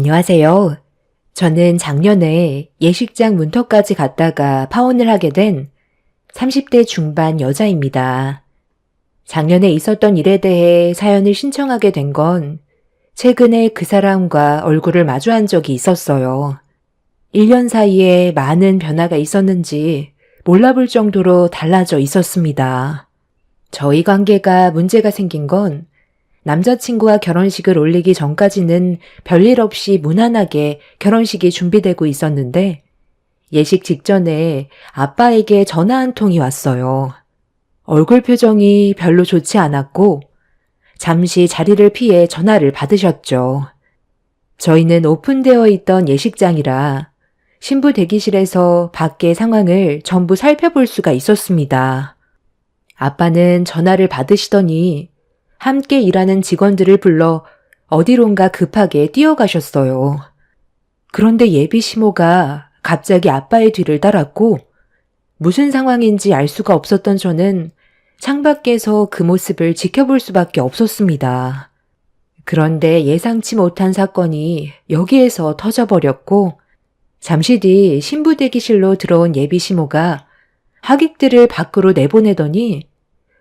안녕하세요. 저는 작년에 예식장 문턱까지 갔다가 파혼을 하게 된 30대 중반 여자입니다. 작년에 있었던 일에 대해 사연을 신청하게 된 건 최근에 그 사람과 얼굴을 마주한 적이 있었어요. 1년 사이에 많은 변화가 있었는지 몰라볼 정도로 달라져 있었습니다. 저희 관계가 문제가 생긴 건 남자친구와 결혼식을 올리기 전까지는 별일 없이 무난하게 결혼식이 준비되고 있었는데 예식 직전에 아빠에게 전화 한 통이 왔어요. 얼굴 표정이 별로 좋지 않았고 잠시 자리를 피해 전화를 받으셨죠. 저희는 오픈되어 있던 예식장이라 신부 대기실에서 밖의 상황을 전부 살펴볼 수가 있었습니다. 아빠는 전화를 받으시더니 함께 일하는 직원들을 불러 어디론가 급하게 뛰어가셨어요. 그런데 예비 시모가 갑자기 아빠의 뒤를 따랐고 무슨 상황인지 알 수가 없었던 저는 창밖에서 그 모습을 지켜볼 수밖에 없었습니다. 그런데 예상치 못한 사건이 여기에서 터져버렸고 잠시 뒤 신부 대기실로 들어온 예비 시모가 하객들을 밖으로 내보내더니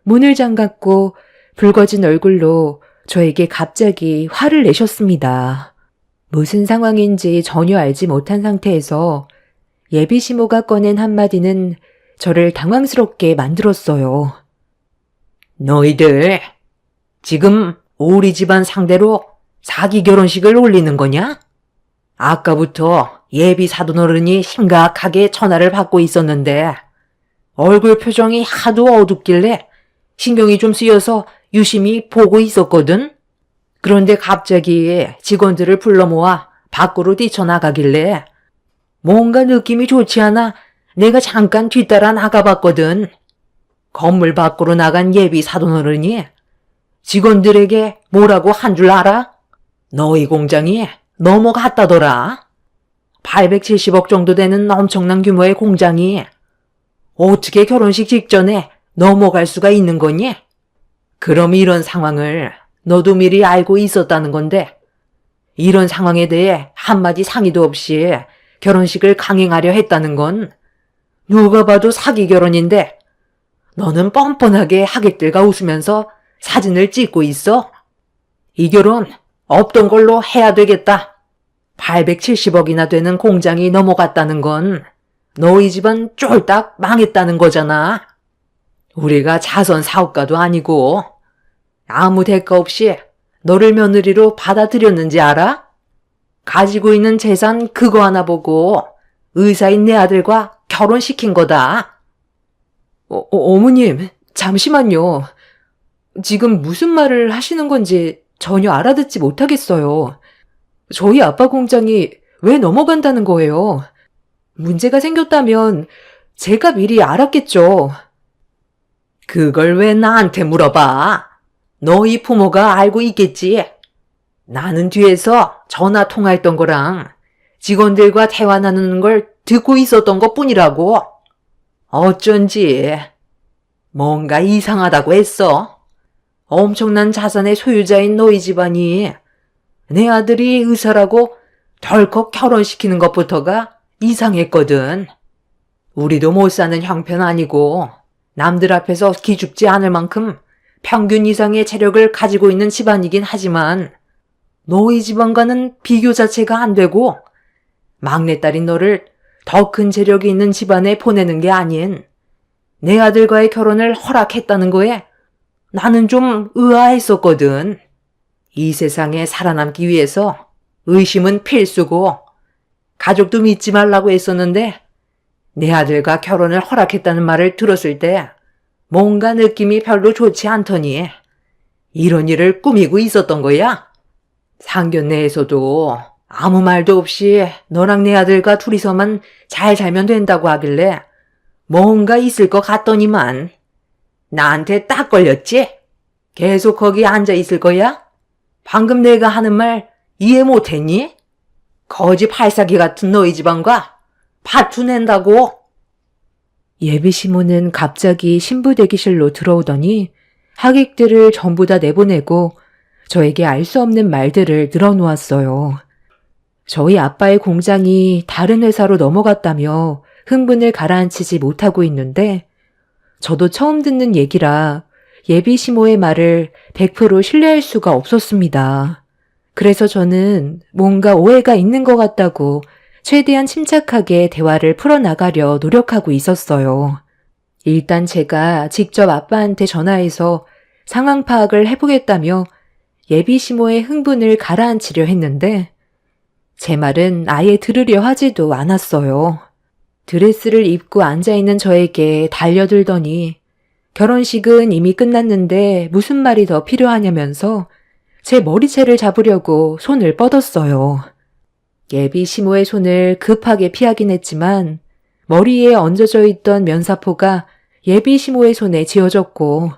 문을 잠갔고 붉어진 얼굴로 저에게 갑자기 화를 내셨습니다. 무슨 상황인지 전혀 알지 못한 상태에서 예비 시모가 꺼낸 한마디는 저를 당황스럽게 만들었어요. 너희들 지금 우리 집안 상대로 사기 결혼식을 올리는 거냐? 아까부터 예비 사돈어른이 심각하게 전화를 받고 있었는데 얼굴 표정이 하도 어둡길래 신경이 좀 쓰여서 유심히 보고 있었거든. 그런데 갑자기 직원들을 불러 모아 밖으로 뛰쳐나가길래 뭔가 느낌이 좋지 않아 내가 잠깐 뒤따라 나가봤거든. 건물 밖으로 나간 예비 사돈어른이 직원들에게 뭐라고 한 줄 알아? 너희 공장이 넘어갔다더라. 870억 정도 되는 엄청난 규모의 공장이 어떻게 결혼식 직전에 넘어갈 수가 있는 거니? 그럼 이런 상황을 너도 미리 알고 있었다는 건데 이런 상황에 대해 한마디 상의도 없이 결혼식을 강행하려 했다는 건 누가 봐도 사기 결혼인데 너는 뻔뻔하게 하객들과 웃으면서 사진을 찍고 있어. 이 결혼 없던 걸로 해야 되겠다. 870억이나 되는 공장이 넘어갔다는 건 너희 집안 쫄딱 망했다는 거잖아. 우리가 자선 사업가도 아니고 아무 대가 없이 너를 며느리로 받아들였는지 알아? 가지고 있는 재산 그거 하나 보고 의사인 내 아들과 결혼시킨 거다. 어머님, 잠시만요. 지금 무슨 말을 하시는 건지 전혀 알아듣지 못하겠어요. 저희 아빠 공장이 왜 넘어간다는 거예요? 문제가 생겼다면 제가 미리 알았겠죠. 그걸 왜 나한테 물어봐? 너희 부모가 알고 있겠지. 나는 뒤에서 전화 통화했던 거랑 직원들과 대화 나누는 걸 듣고 있었던 것 뿐이라고. 어쩐지 뭔가 이상하다고 했어. 엄청난 자산의 소유자인 너희 집안이 내 아들이 의사라고 덜컥 결혼시키는 것부터가 이상했거든. 우리도 못 사는 형편 아니고 남들 앞에서 기죽지 않을 만큼 평균 이상의 체력을 가지고 있는 집안이긴 하지만 너희 집안과는 비교 자체가 안 되고 막내딸인 너를 더 큰 재력이 있는 집안에 보내는 게 아닌 내 아들과의 결혼을 허락했다는 거에 나는 좀 의아했었거든. 이 세상에 살아남기 위해서 의심은 필수고 가족도 믿지 말라고 했었는데 내 아들과 결혼을 허락했다는 말을 들었을 때 뭔가 느낌이 별로 좋지 않더니 이런 일을 꾸미고 있었던 거야. 상견례에서도 아무 말도 없이 너랑 내 아들과 둘이서만 잘 살면 된다고 하길래 뭔가 있을 것 같더니만 나한테 딱 걸렸지? 계속 거기 앉아 있을 거야? 방금 내가 하는 말 이해 못했니? 거지 팔사기 같은 너희 집안과 파투 낸다고. 예비 시모는 갑자기 신부 대기실로 들어오더니 하객들을 전부 다 내보내고 저에게 알 수 없는 말들을 늘어놓았어요. 저희 아빠의 공장이 다른 회사로 넘어갔다며 흥분을 가라앉히지 못하고 있는데 저도 처음 듣는 얘기라 예비 시모의 말을 100% 신뢰할 수가 없었습니다. 그래서 저는 뭔가 오해가 있는 것 같다고 최대한 침착하게 대화를 풀어나가려 노력하고 있었어요. 일단 제가 직접 아빠한테 전화해서 상황 파악을 해보겠다며 예비 시모의 흥분을 가라앉히려 했는데 제 말은 아예 들으려 하지도 않았어요. 드레스를 입고 앉아있는 저에게 달려들더니 결혼식은 이미 끝났는데 무슨 말이 더 필요하냐면서 제 머리채를 잡으려고 손을 뻗었어요. 예비 시모의 손을 급하게 피하긴 했지만 머리에 얹어져 있던 면사포가 예비 시모의 손에 쥐어졌고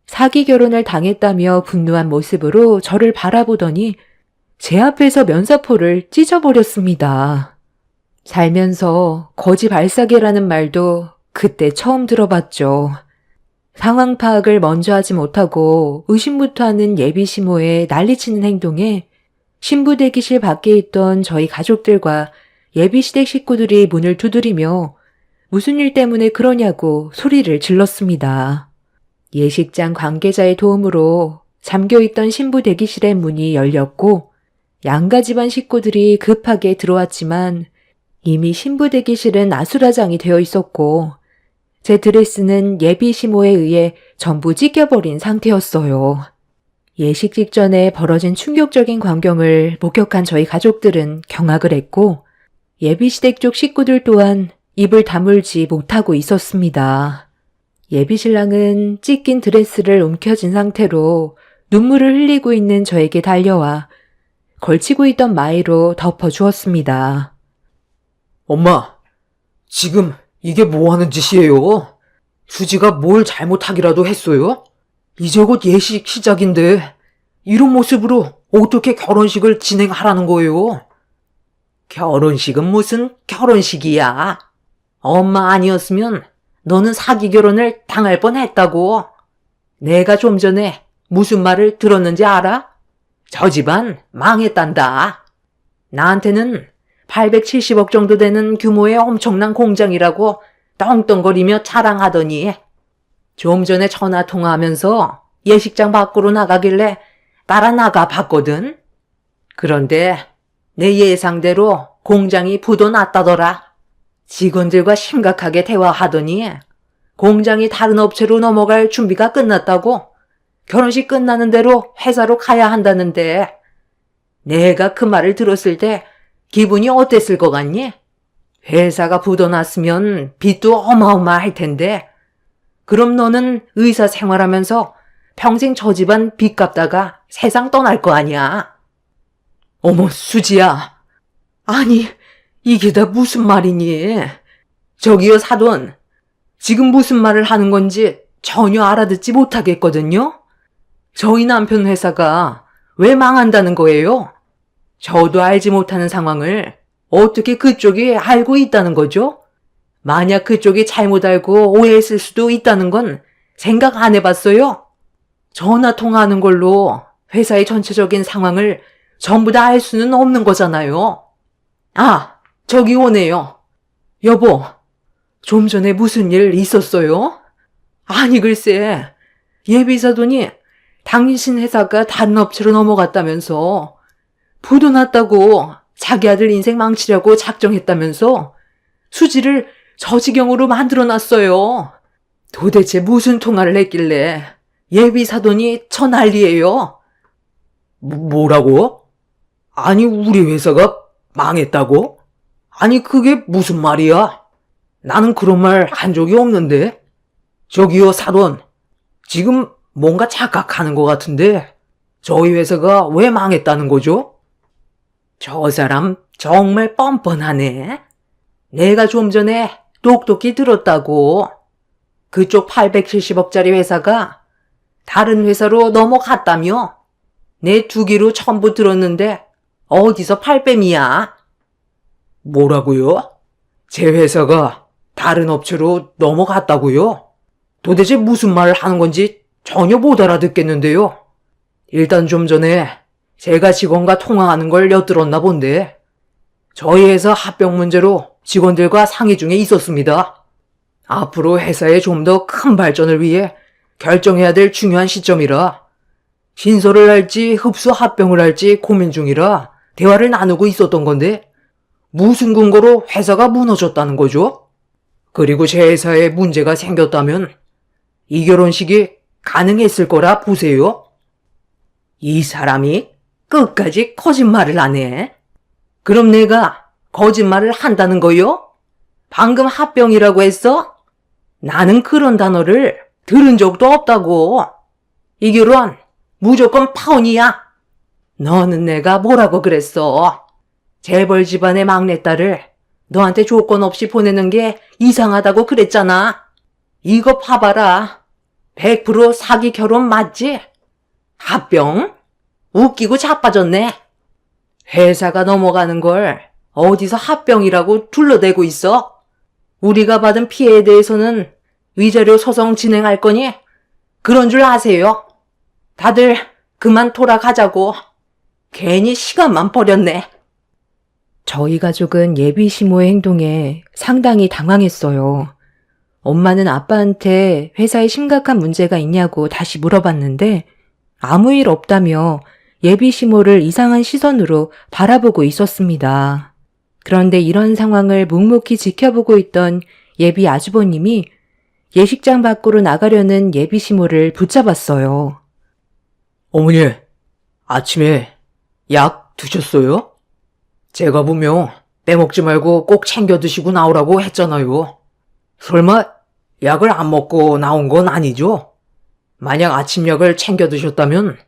사기 결혼을 당했다며 분노한 모습으로 저를 바라보더니 제 앞에서 면사포를 찢어버렸습니다. 살면서 거지 발사계라는 말도 그때 처음 들어봤죠. 상황 파악을 먼저 하지 못하고 의심부터 하는 예비 시모의 난리치는 행동에 신부 대기실 밖에 있던 저희 가족들과 예비 시댁 식구들이 문을 두드리며 무슨 일 때문에 그러냐고 소리를 질렀습니다. 예식장 관계자의 도움으로 잠겨있던 신부 대기실의 문이 열렸고 양가 집안 식구들이 급하게 들어왔지만 이미 신부 대기실은 아수라장이 되어 있었고 제 드레스는 예비 시모에 의해 전부 찢겨버린 상태였어요. 예식 직전에 벌어진 충격적인 광경을 목격한 저희 가족들은 경악을 했고 예비 시댁 쪽 식구들 또한 입을 다물지 못하고 있었습니다. 예비 신랑은 찢긴 드레스를 움켜쥔 상태로 눈물을 흘리고 있는 저에게 달려와 걸치고 있던 마이로 덮어주었습니다. 엄마, 지금 이게 뭐 하는 짓이에요? 수지가 뭘 잘못하기라도 했어요? 이제 곧 예식 시작인데 이런 모습으로 어떻게 결혼식을 진행하라는 거예요? 결혼식은 무슨 결혼식이야? 엄마 아니었으면 너는 사기 결혼을 당할 뻔했다고. 내가 좀 전에 무슨 말을 들었는지 알아? 저 집안 망했단다. 나한테는 870억 정도 되는 규모의 엄청난 공장이라고 떵떵거리며 자랑하더니 좀 전에 전화 통화하면서 예식장 밖으로 나가길래 따라 나가 봤거든. 그런데 내 예상대로 공장이 부도났다더라. 직원들과 심각하게 대화하더니 공장이 다른 업체로 넘어갈 준비가 끝났다고 결혼식 끝나는 대로 회사로 가야 한다는데 내가 그 말을 들었을 때 기분이 어땠을 것 같니? 회사가 부도났으면 빚도 어마어마할 텐데 그럼 너는 의사 생활하면서 평생 저 집안 빚 갚다가 세상 떠날 거 아니야. 어머 수지야. 아니 이게 다 무슨 말이니? 저기요 사돈. 지금 무슨 말을 하는 건지 전혀 알아듣지 못하겠거든요. 저희 남편 회사가 왜 망한다는 거예요? 저도 알지 못하는 상황을 어떻게 그쪽이 알고 있다는 거죠? 만약 그쪽이 잘못 알고 오해했을 수도 있다는 건 생각 안 해봤어요? 전화 통화하는 걸로 회사의 전체적인 상황을 전부 다 알 수는 없는 거잖아요. 아, 저기 오네요. 여보, 좀 전에 무슨 일 있었어요? 아니 글쎄, 예비사돈이 당신 회사가 다른 업체로 넘어갔다면서 부도났다고 자기 아들 인생 망치려고 작정했다면서 수지를 저 지경으로 만들어놨어요. 도대체 무슨 통화를 했길래 예비사돈이 저 난리예요. 뭐라고? 아니 우리 회사가 망했다고? 아니 그게 무슨 말이야? 나는 그런 말 한 적이 없는데. 저기요 사돈, 지금 뭔가 착각하는 것 같은데 저희 회사가 왜 망했다는 거죠? 저 사람 정말 뻔뻔하네. 내가 좀 전에 똑똑히 들었다고. 그쪽 870억짜리 회사가 다른 회사로 넘어갔다며. 내 두 귀로 전부 들었는데 어디서 팔뱀이야? 뭐라고요? 제 회사가 다른 업체로 넘어갔다고요? 도대체 무슨 말을 하는 건지 전혀 못 알아듣겠는데요. 일단 좀 전에 제가 직원과 통화하는 걸 엿들었나 본데 저희 회사 합병 문제로 직원들과 상의 중에 있었습니다. 앞으로 회사의 좀 더 큰 발전을 위해 결정해야 될 중요한 시점이라 신설을 할지 흡수 합병을 할지 고민 중이라 대화를 나누고 있었던 건데 무슨 근거로 회사가 무너졌다는 거죠? 그리고 제 회사에 문제가 생겼다면 이 결혼식이 가능했을 거라 보세요. 이 사람이 끝까지 거짓말을 안 해. 그럼 내가 거짓말을 한다는 거요? 방금 합병이라고 했어? 나는 그런 단어를 들은 적도 없다고. 이 결혼 무조건 파혼이야. 너는 내가 뭐라고 그랬어? 재벌 집안의 막내딸을 너한테 조건 없이 보내는 게 이상하다고 그랬잖아. 이거 봐봐라. 100% 사기 결혼 맞지? 합병? 웃기고 자빠졌네. 회사가 넘어가는 걸 어디서 합병이라고 둘러대고 있어? 우리가 받은 피해에 대해서는 위자료 소송 진행할 거니 그런 줄 아세요? 다들 그만 돌아가자고. 괜히 시간만 버렸네. 저희 가족은 예비 시모의 행동에 상당히 당황했어요. 엄마는 아빠한테 회사에 심각한 문제가 있냐고 다시 물어봤는데 아무 일 없다며 예비 시모를 이상한 시선으로 바라보고 있었습니다. 그런데 이런 상황을 묵묵히 지켜보고 있던 예비 아주버님이 예식장 밖으로 나가려는 예비 시모를 붙잡았어요. 어머니, 아침에 약 드셨어요? 제가 분명 빼먹지 말고 꼭 챙겨 드시고 나오라고 했잖아요. 설마 약을 안 먹고 나온 건 아니죠? 만약 아침 약을 챙겨 드셨다면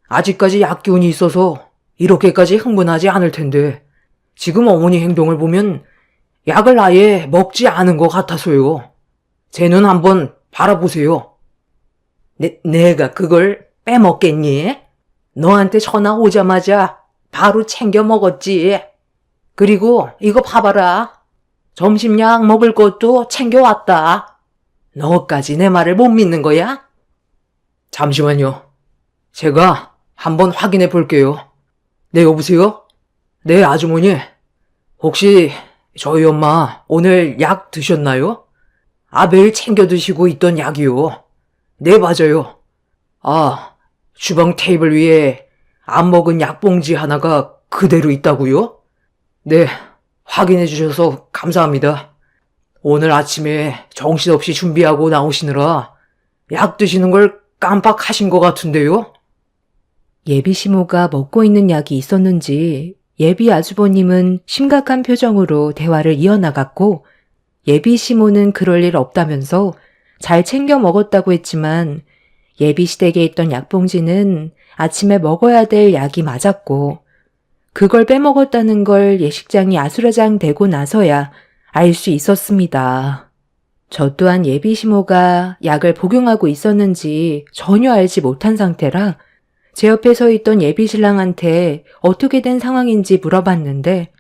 아직까지 약 기운이 있어서 이렇게까지 흥분하지 않을 텐데 지금 어머니 행동을 보면 약을 아예 먹지 않은 것 같아서요. 제 눈 한번 바라보세요. 내가 그걸 빼먹겠니? 너한테 전화 오자마자 바로 챙겨 먹었지. 그리고 이거 봐봐라. 점심약 먹을 것도 챙겨왔다. 너까지 내 말을 못 믿는 거야? 잠시만요. 제가 한번 확인해 볼게요. 네, 여보세요? 네, 아주머니. 혹시 저희 엄마 오늘 약 드셨나요? 매일 챙겨 드시고 있던 약이요. 네, 맞아요. 주방 테이블 위에 안 먹은 약봉지 하나가 그대로 있다고요? 네, 확인해 주셔서 감사합니다. 오늘 아침에 정신없이 준비하고 나오시느라 약 드시는 걸 깜빡하신 것 같은데요? 예비 시모가 먹고 있는 약이 있었는지 예비 아주버님은 심각한 표정으로 대화를 이어나갔고 예비 시모는 그럴 일 없다면서 잘 챙겨 먹었다고 했지만 예비 시댁에 있던 약봉지는 아침에 먹어야 될 약이 맞았고 그걸 빼먹었다는 걸 예식장이 아수라장 되고 나서야 알 수 있었습니다. 저 또한 예비 시모가 약을 복용하고 있었는지 전혀 알지 못한 상태라 제 옆에 서 있던 예비 신랑한테 어떻게 된 상황인지 물어봤는데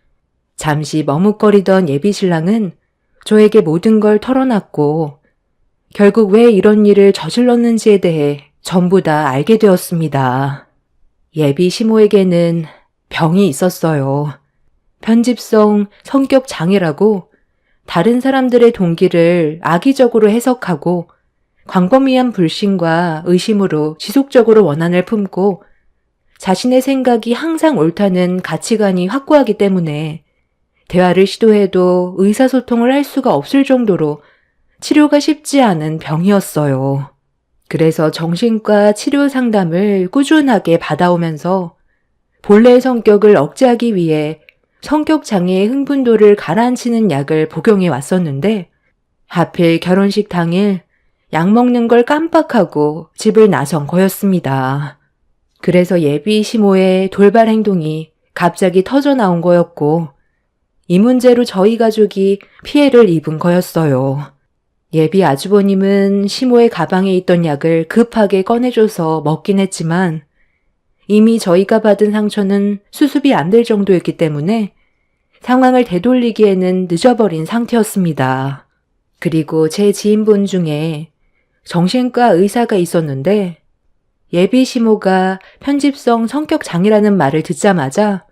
잠시 머뭇거리던 예비 신랑은 저에게 모든 걸 털어놨고 결국 왜 이런 일을 저질렀는지에 대해 전부 다 알게 되었습니다. 예비 시모에게는 병이 있었어요. 편집성 성격 장애라고 다른 사람들의 동기를 악의적으로 해석하고 광범위한 불신과 의심으로 지속적으로 원한을 품고 자신의 생각이 항상 옳다는 가치관이 확고하기 때문에 대화를 시도해도 의사소통을 할 수가 없을 정도로 치료가 쉽지 않은 병이었어요. 그래서 정신과 치료 상담을 꾸준하게 받아오면서 본래의 성격을 억제하기 위해 성격 장애의 흥분도를 가라앉히는 약을 복용해 왔었는데 하필 결혼식 당일 약 먹는 걸 깜빡하고 집을 나선 거였습니다. 그래서 예비 시모의 돌발 행동이 갑자기 터져 나온 거였고 이 문제로 저희 가족이 피해를 입은 거였어요. 예비 아주버님은 시모의 가방에 있던 약을 급하게 꺼내줘서 먹긴 했지만 이미 저희가 받은 상처는 수습이 안 될 정도였기 때문에 상황을 되돌리기에는 늦어버린 상태였습니다. 그리고 제 지인분 중에 정신과 의사가 있었는데 예비 시모가 편집성 성격 장애라는 말을 듣자마자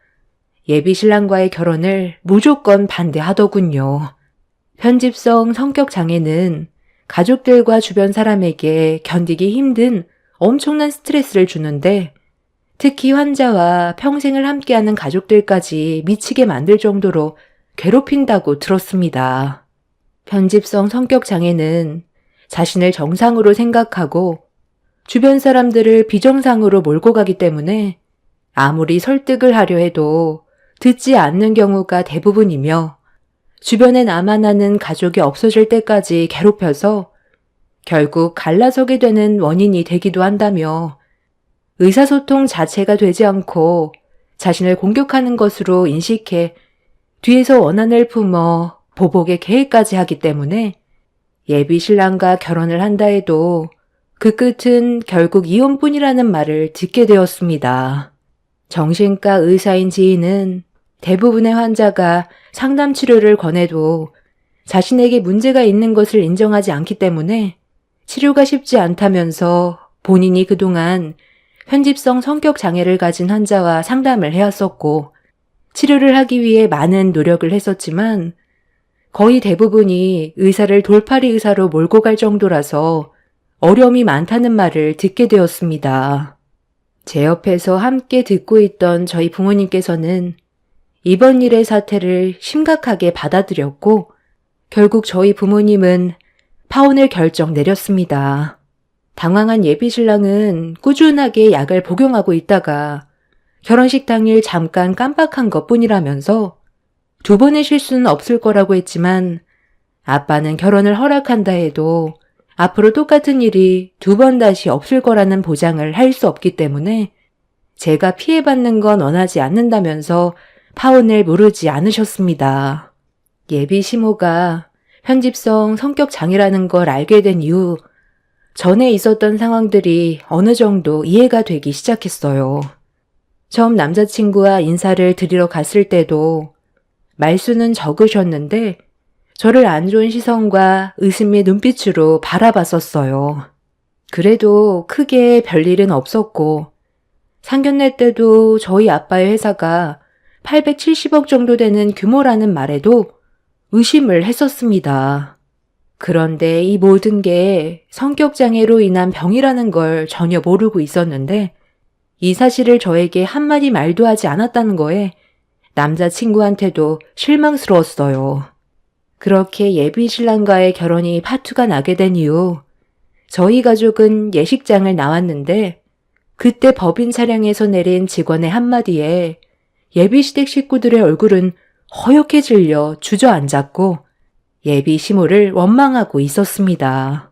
예비 신랑과의 결혼을 무조건 반대하더군요. 편집성 성격 장애는 가족들과 주변 사람에게 견디기 힘든 엄청난 스트레스를 주는데 특히 환자와 평생을 함께하는 가족들까지 미치게 만들 정도로 괴롭힌다고 들었습니다. 편집성 성격 장애는 자신을 정상으로 생각하고 주변 사람들을 비정상으로 몰고 가기 때문에 아무리 설득을 하려 해도 듣지 않는 경우가 대부분이며 주변에 남아나는 가족이 없어질 때까지 괴롭혀서 결국 갈라서게 되는 원인이 되기도 한다며 의사소통 자체가 되지 않고 자신을 공격하는 것으로 인식해 뒤에서 원한을 품어 보복의 계획까지 하기 때문에 예비 신랑과 결혼을 한다 해도 그 끝은 결국 이혼뿐이라는 말을 듣게 되었습니다. 정신과 의사인 지인은 대부분의 환자가 상담 치료를 권해도 자신에게 문제가 있는 것을 인정하지 않기 때문에 치료가 쉽지 않다면서 본인이 그동안 편집성 성격 장애를 가진 환자와 상담을 해왔었고 치료를 하기 위해 많은 노력을 했었지만 거의 대부분이 의사를 돌팔이 의사로 몰고 갈 정도라서 어려움이 많다는 말을 듣게 되었습니다. 제 옆에서 함께 듣고 있던 저희 부모님께서는 이번 일의 사태를 심각하게 받아들였고 결국 저희 부모님은 파혼을 결정 내렸습니다. 당황한 예비 신랑은 꾸준하게 약을 복용하고 있다가 결혼식 당일 잠깐 깜빡한 것뿐이라면서 두 번의 실수는 없을 거라고 했지만 아빠는 결혼을 허락한다 해도 앞으로 똑같은 일이 두 번 다시 없을 거라는 보장을 할 수 없기 때문에 제가 피해받는 건 원하지 않는다면서 파혼을 무르지 않으셨습니다. 예비 시모가 편집성 성격 장애라는 걸 알게 된 이후 전에 있었던 상황들이 어느 정도 이해가 되기 시작했어요. 처음 남자친구와 인사를 드리러 갔을 때도 말수는 적으셨는데 저를 안 좋은 시선과 의심의 눈빛으로 바라봤었어요. 그래도 크게 별일은 없었고 상견례 때도 저희 아빠의 회사가 870억 정도 되는 규모라는 말에도 의심을 했었습니다. 그런데 이 모든 게 성격장애로 인한 병이라는 걸 전혀 모르고 있었는데 이 사실을 저에게 한마디 말도 하지 않았다는 거에 남자친구한테도 실망스러웠어요. 그렇게 예비 신랑과의 결혼이 파투가 나게 된 이후 저희 가족은 예식장을 나왔는데 그때 법인 차량에서 내린 직원의 한마디에 예비 시댁 식구들의 얼굴은 허옇게 질려 주저앉았고 예비 시모를 원망하고 있었습니다.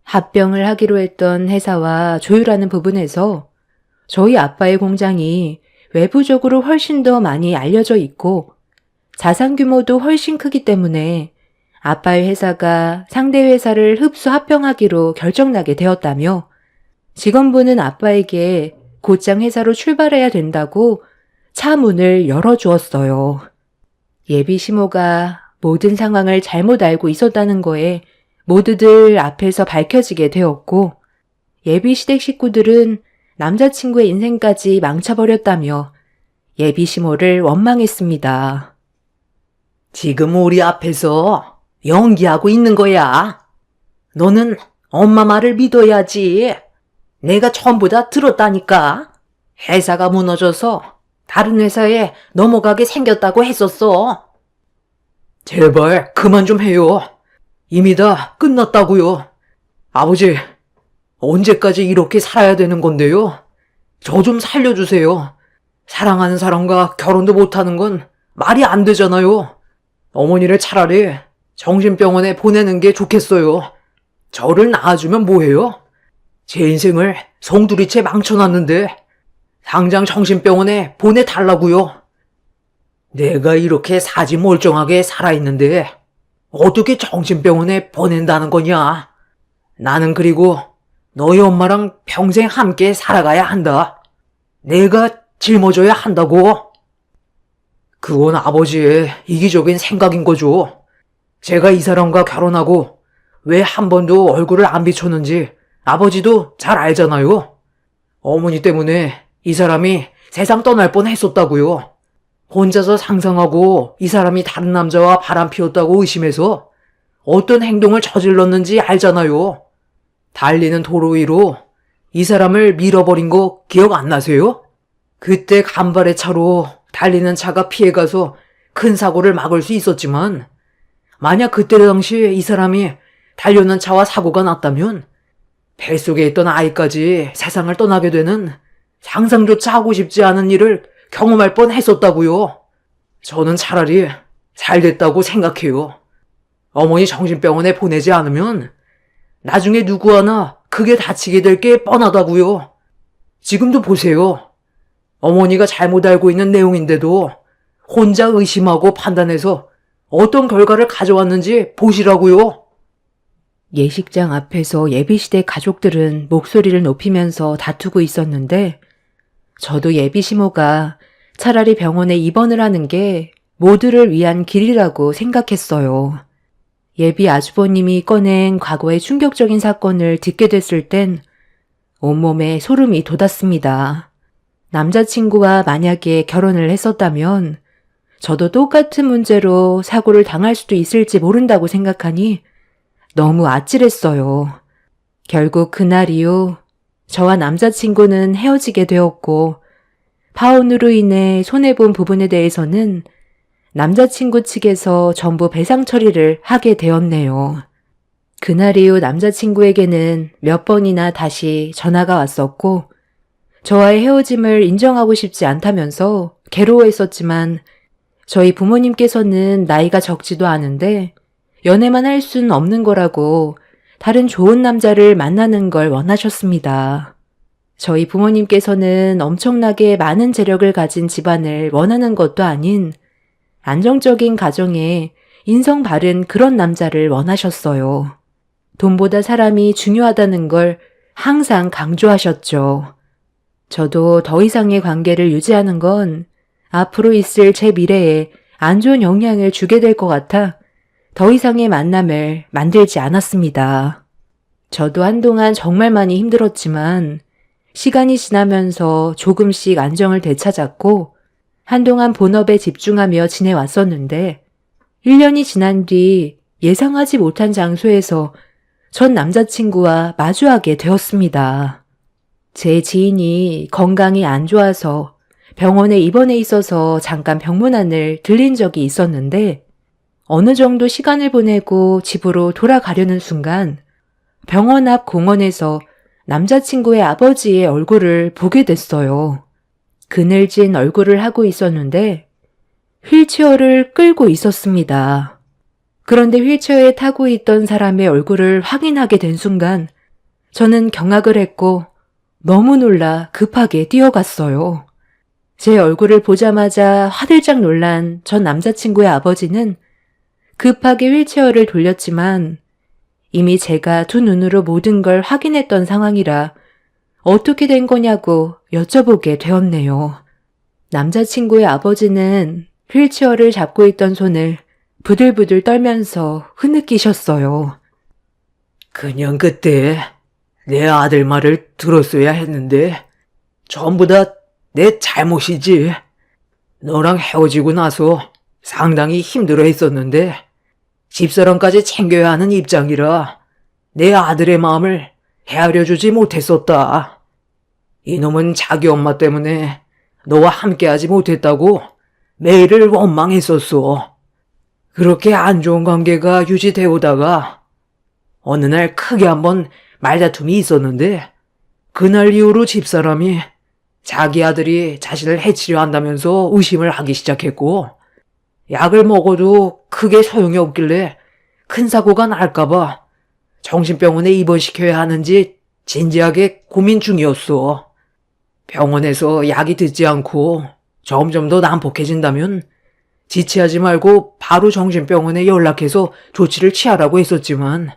합병을 하기로 했던 회사와 조율하는 부분에서 저희 아빠의 공장이 외부적으로 훨씬 더 많이 알려져 있고 자산 규모도 훨씬 크기 때문에 아빠의 회사가 상대 회사를 흡수 합병하기로 결정나게 되었다며 직원분은 아빠에게 곧장 회사로 출발해야 된다고 차 문을 열어주었어요. 예비 시모가 모든 상황을 잘못 알고 있었다는 거에 모두들 앞에서 밝혀지게 되었고 예비 시댁 식구들은 남자친구의 인생까지 망쳐버렸다며 예비 시모를 원망했습니다. 지금 우리 앞에서 연기하고 있는 거야. 너는 엄마 말을 믿어야지. 내가 전부 다 들었다니까. 회사가 무너져서 다른 회사에 넘어가게 생겼다고 했었어. 제발 그만 좀 해요. 이미 다 끝났다고요. 아버지, 언제까지 이렇게 살아야 되는 건데요? 저 좀 살려주세요. 사랑하는 사람과 결혼도 못하는 건 말이 안 되잖아요. 어머니를 차라리 정신병원에 보내는 게 좋겠어요. 저를 낳아주면 뭐해요? 제 인생을 송두리째 망쳐놨는데 당장 정신병원에 보내달라고요. 내가 이렇게 사지 멀쩡하게 살아있는데 어떻게 정신병원에 보낸다는 거냐? 나는 그리고 너희 엄마랑 평생 함께 살아가야 한다. 내가 짊어져야 한다고. 그건 아버지의 이기적인 생각인 거죠. 제가 이 사람과 결혼하고 왜 한 번도 얼굴을 안 비췄는지 아버지도 잘 알잖아요. 어머니 때문에 이 사람이 세상 떠날 뻔 했었다고요. 혼자서 상상하고 이 사람이 다른 남자와 바람 피웠다고 의심해서 어떤 행동을 저질렀는지 알잖아요. 달리는 도로 위로 이 사람을 밀어버린 거 기억 안 나세요? 그때 간발의 차로 달리는 차가 피해가서 큰 사고를 막을 수 있었지만 만약 그때 당시 이 사람이 달려오는 차와 사고가 났다면 뱃속에 있던 아이까지 세상을 떠나게 되는 상상조차 하고 싶지 않은 일을 경험할 뻔했었다고요. 저는 차라리 잘 됐다고 생각해요. 어머니 정신병원에 보내지 않으면 나중에 누구 하나 크게 다치게 될 게 뻔하다고요. 지금도 보세요. 어머니가 잘못 알고 있는 내용인데도 혼자 의심하고 판단해서 어떤 결과를 가져왔는지 보시라고요. 예식장 앞에서 예비시대 가족들은 목소리를 높이면서 다투고 있었는데 저도 예비 시모가 차라리 병원에 입원을 하는 게 모두를 위한 길이라고 생각했어요. 예비 아주버님이 꺼낸 과거의 충격적인 사건을 듣게 됐을 땐 온몸에 소름이 돋았습니다. 남자친구와 만약에 결혼을 했었다면 저도 똑같은 문제로 사고를 당할 수도 있을지 모른다고 생각하니 너무 아찔했어요. 결국 그날 이후 저와 남자친구는 헤어지게 되었고 파혼으로 인해 손해본 부분에 대해서는 남자친구 측에서 전부 배상 처리를 하게 되었네요. 그날 이후 남자친구에게는 몇 번이나 다시 전화가 왔었고 저와의 헤어짐을 인정하고 싶지 않다면서 괴로워했었지만 저희 부모님께서는 나이가 적지도 않은데 연애만 할 순 없는 거라고 다른 좋은 남자를 만나는 걸 원하셨습니다. 저희 부모님께서는 엄청나게 많은 재력을 가진 집안을 원하는 것도 아닌 안정적인 가정에 인성 바른 그런 남자를 원하셨어요. 돈보다 사람이 중요하다는 걸 항상 강조하셨죠. 저도 더 이상의 관계를 유지하는 건 앞으로 있을 제 미래에 안 좋은 영향을 주게 될 것 같아 더 이상의 만남을 만들지 않았습니다. 저도 한동안 정말 많이 힘들었지만 시간이 지나면서 조금씩 안정을 되찾았고 한동안 본업에 집중하며 지내왔었는데 1년이 지난 뒤 예상하지 못한 장소에서 전 남자친구와 마주하게 되었습니다. 제 지인이 건강이 안 좋아서 병원에 입원해 있어서 잠깐 병문안을 들린 적이 있었는데 어느 정도 시간을 보내고 집으로 돌아가려는 순간 병원 앞 공원에서 남자친구의 아버지의 얼굴을 보게 됐어요. 그늘진 얼굴을 하고 있었는데 휠체어를 끌고 있었습니다. 그런데 휠체어에 타고 있던 사람의 얼굴을 확인하게 된 순간 저는 경악을 했고 너무 놀라 급하게 뛰어갔어요. 제 얼굴을 보자마자 화들짝 놀란 전 남자친구의 아버지는 급하게 휠체어를 돌렸지만 이미 제가 두 눈으로 모든 걸 확인했던 상황이라 어떻게 된 거냐고 여쭤보게 되었네요. 남자친구의 아버지는 휠체어를 잡고 있던 손을 부들부들 떨면서 흐느끼셨어요. 그냥 그때 내 아들 말을 들었어야 했는데 전부 다 내 잘못이지. 너랑 헤어지고 나서 상당히 힘들어 했었는데 집사람까지 챙겨야 하는 입장이라 내 아들의 마음을 헤아려주지 못했었다. 이놈은 자기 엄마 때문에 너와 함께하지 못했다고 매일을 원망했었어. 그렇게 안 좋은 관계가 유지되어 오다가 어느 날 크게 한번 말다툼이 있었는데 그날 이후로 집사람이 자기 아들이 자신을 해치려 한다면서 의심을 하기 시작했고 약을 먹어도 크게 소용이 없길래 큰 사고가 날까봐 정신병원에 입원시켜야 하는지 진지하게 고민 중이었어. 병원에서 약이 듣지 않고 점점 더 난폭해진다면 지체하지 말고 바로 정신병원에 연락해서 조치를 취하라고 했었지만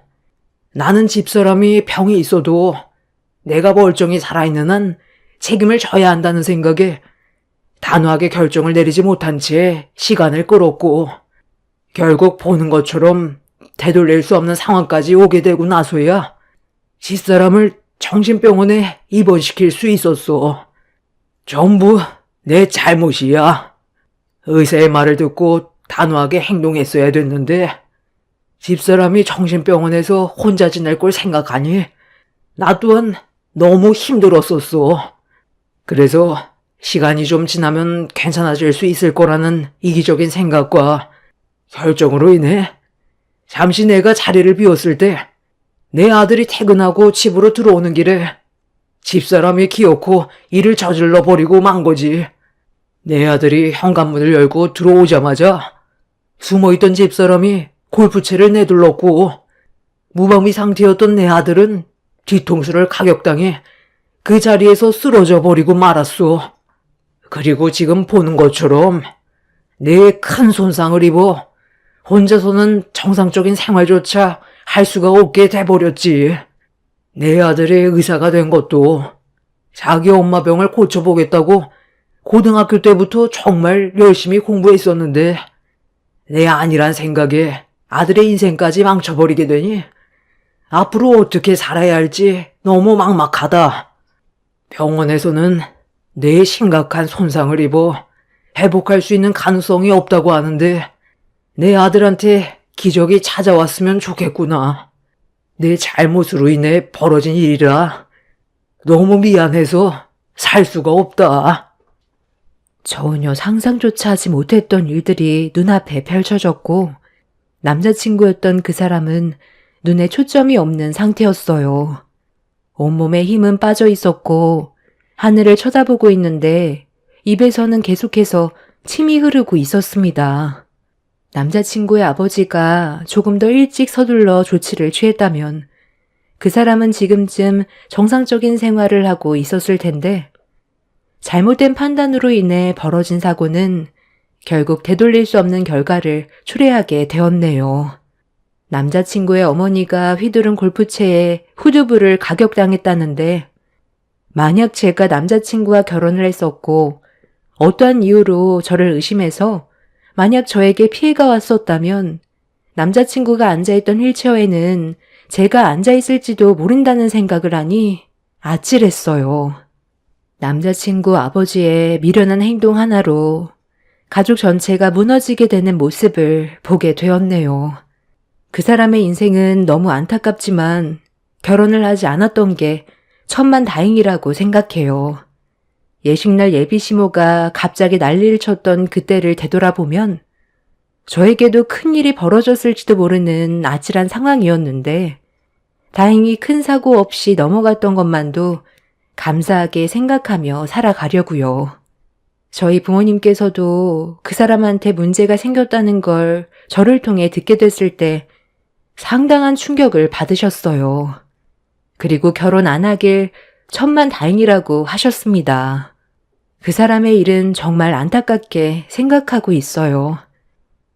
나는 집사람이 병이 있어도 내가 멀쩡히 살아있는 한 책임을 져야 한다는 생각에 단호하게 결정을 내리지 못한 채 시간을 끌었고 결국 보는 것처럼 되돌릴 수 없는 상황까지 오게 되고 나서야 집사람을 정신병원에 입원시킬 수 있었어. 전부 내 잘못이야. 의사의 말을 듣고 단호하게 행동했어야 됐는데 집사람이 정신병원에서 혼자 지낼 걸 생각하니 나 또한 너무 힘들었었어. 그래서 시간이 좀 지나면 괜찮아질 수 있을 거라는 이기적인 생각과 결정으로 인해 잠시 내가 자리를 비웠을 때 내 아들이 퇴근하고 집으로 들어오는 길에 집사람이 기어코 일을 저질러 버리고 만 거지. 내 아들이 현관문을 열고 들어오자마자 숨어있던 집사람이 골프채를 내둘렀고 무방비 상태였던 내 아들은 뒤통수를 가격당해 그 자리에서 쓰러져 버리고 말았어. 그리고 지금 보는 것처럼 내 큰 손상을 입어 혼자서는 정상적인 생활조차 할 수가 없게 돼버렸지. 내 아들이 의사가 된 것도 자기 엄마 병을 고쳐보겠다고 고등학교 때부터 정말 열심히 공부했었는데 내 아니란 생각에 아들의 인생까지 망쳐버리게 되니 앞으로 어떻게 살아야 할지 너무 막막하다. 병원에서는 뇌에 심각한 손상을 입어 회복할 수 있는 가능성이 없다고 하는데 내 아들한테 기적이 찾아왔으면 좋겠구나. 내 잘못으로 인해 벌어진 일이라 너무 미안해서 살 수가 없다. 전혀 상상조차 하지 못했던 일들이 눈앞에 펼쳐졌고 남자친구였던 그 사람은 눈에 초점이 없는 상태였어요. 온몸에 힘은 빠져 있었고 하늘을 쳐다보고 있는데 입에서는 계속해서 침이 흐르고 있었습니다. 남자친구의 아버지가 조금 더 일찍 서둘러 조치를 취했다면 그 사람은 지금쯤 정상적인 생활을 하고 있었을 텐데 잘못된 판단으로 인해 벌어진 사고는 결국 되돌릴 수 없는 결과를 초래하게 되었네요. 남자친구의 어머니가 휘두른 골프채에 후두부를 가격당했다는데 만약 제가 남자친구와 결혼을 했었고 어떠한 이유로 저를 의심해서 만약 저에게 피해가 왔었다면 남자친구가 앉아있던 휠체어에는 제가 앉아있을지도 모른다는 생각을 하니 아찔했어요. 남자친구 아버지의 미련한 행동 하나로 가족 전체가 무너지게 되는 모습을 보게 되었네요. 그 사람의 인생은 너무 안타깝지만 결혼을 하지 않았던 게 천만다행이라고 생각해요. 예식날 예비시모가 갑자기 난리를 쳤던 그때를 되돌아보면 저에게도 큰일이 벌어졌을지도 모르는 아찔한 상황이었는데 다행히 큰 사고 없이 넘어갔던 것만도 감사하게 생각하며 살아가려고요. 저희 부모님께서도 그 사람한테 문제가 생겼다는 걸 저를 통해 듣게 됐을 때 상당한 충격을 받으셨어요. 그리고 결혼 안 하길 천만다행이라고 하셨습니다. 그 사람의 일은 정말 안타깝게 생각하고 있어요.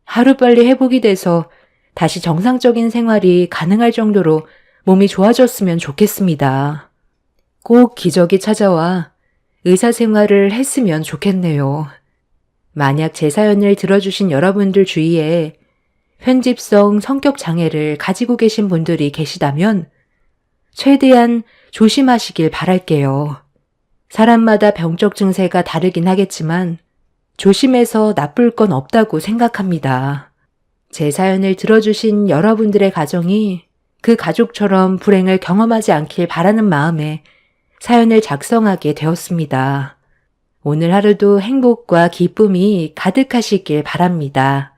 하루빨리 회복이 돼서 다시 정상적인 생활이 가능할 정도로 몸이 좋아졌으면 좋겠습니다. 꼭 기적이 찾아와 의사 생활을 했으면 좋겠네요. 만약 제 사연을 들어주신 여러분들 주위에 편집성 성격 장애를 가지고 계신 분들이 계시다면 최대한 조심하시길 바랄게요. 사람마다 병적 증세가 다르긴 하겠지만 조심해서 나쁠 건 없다고 생각합니다. 제 사연을 들어주신 여러분들의 가정이 그 가족처럼 불행을 경험하지 않길 바라는 마음에 사연을 작성하게 되었습니다. 오늘 하루도 행복과 기쁨이 가득하시길 바랍니다.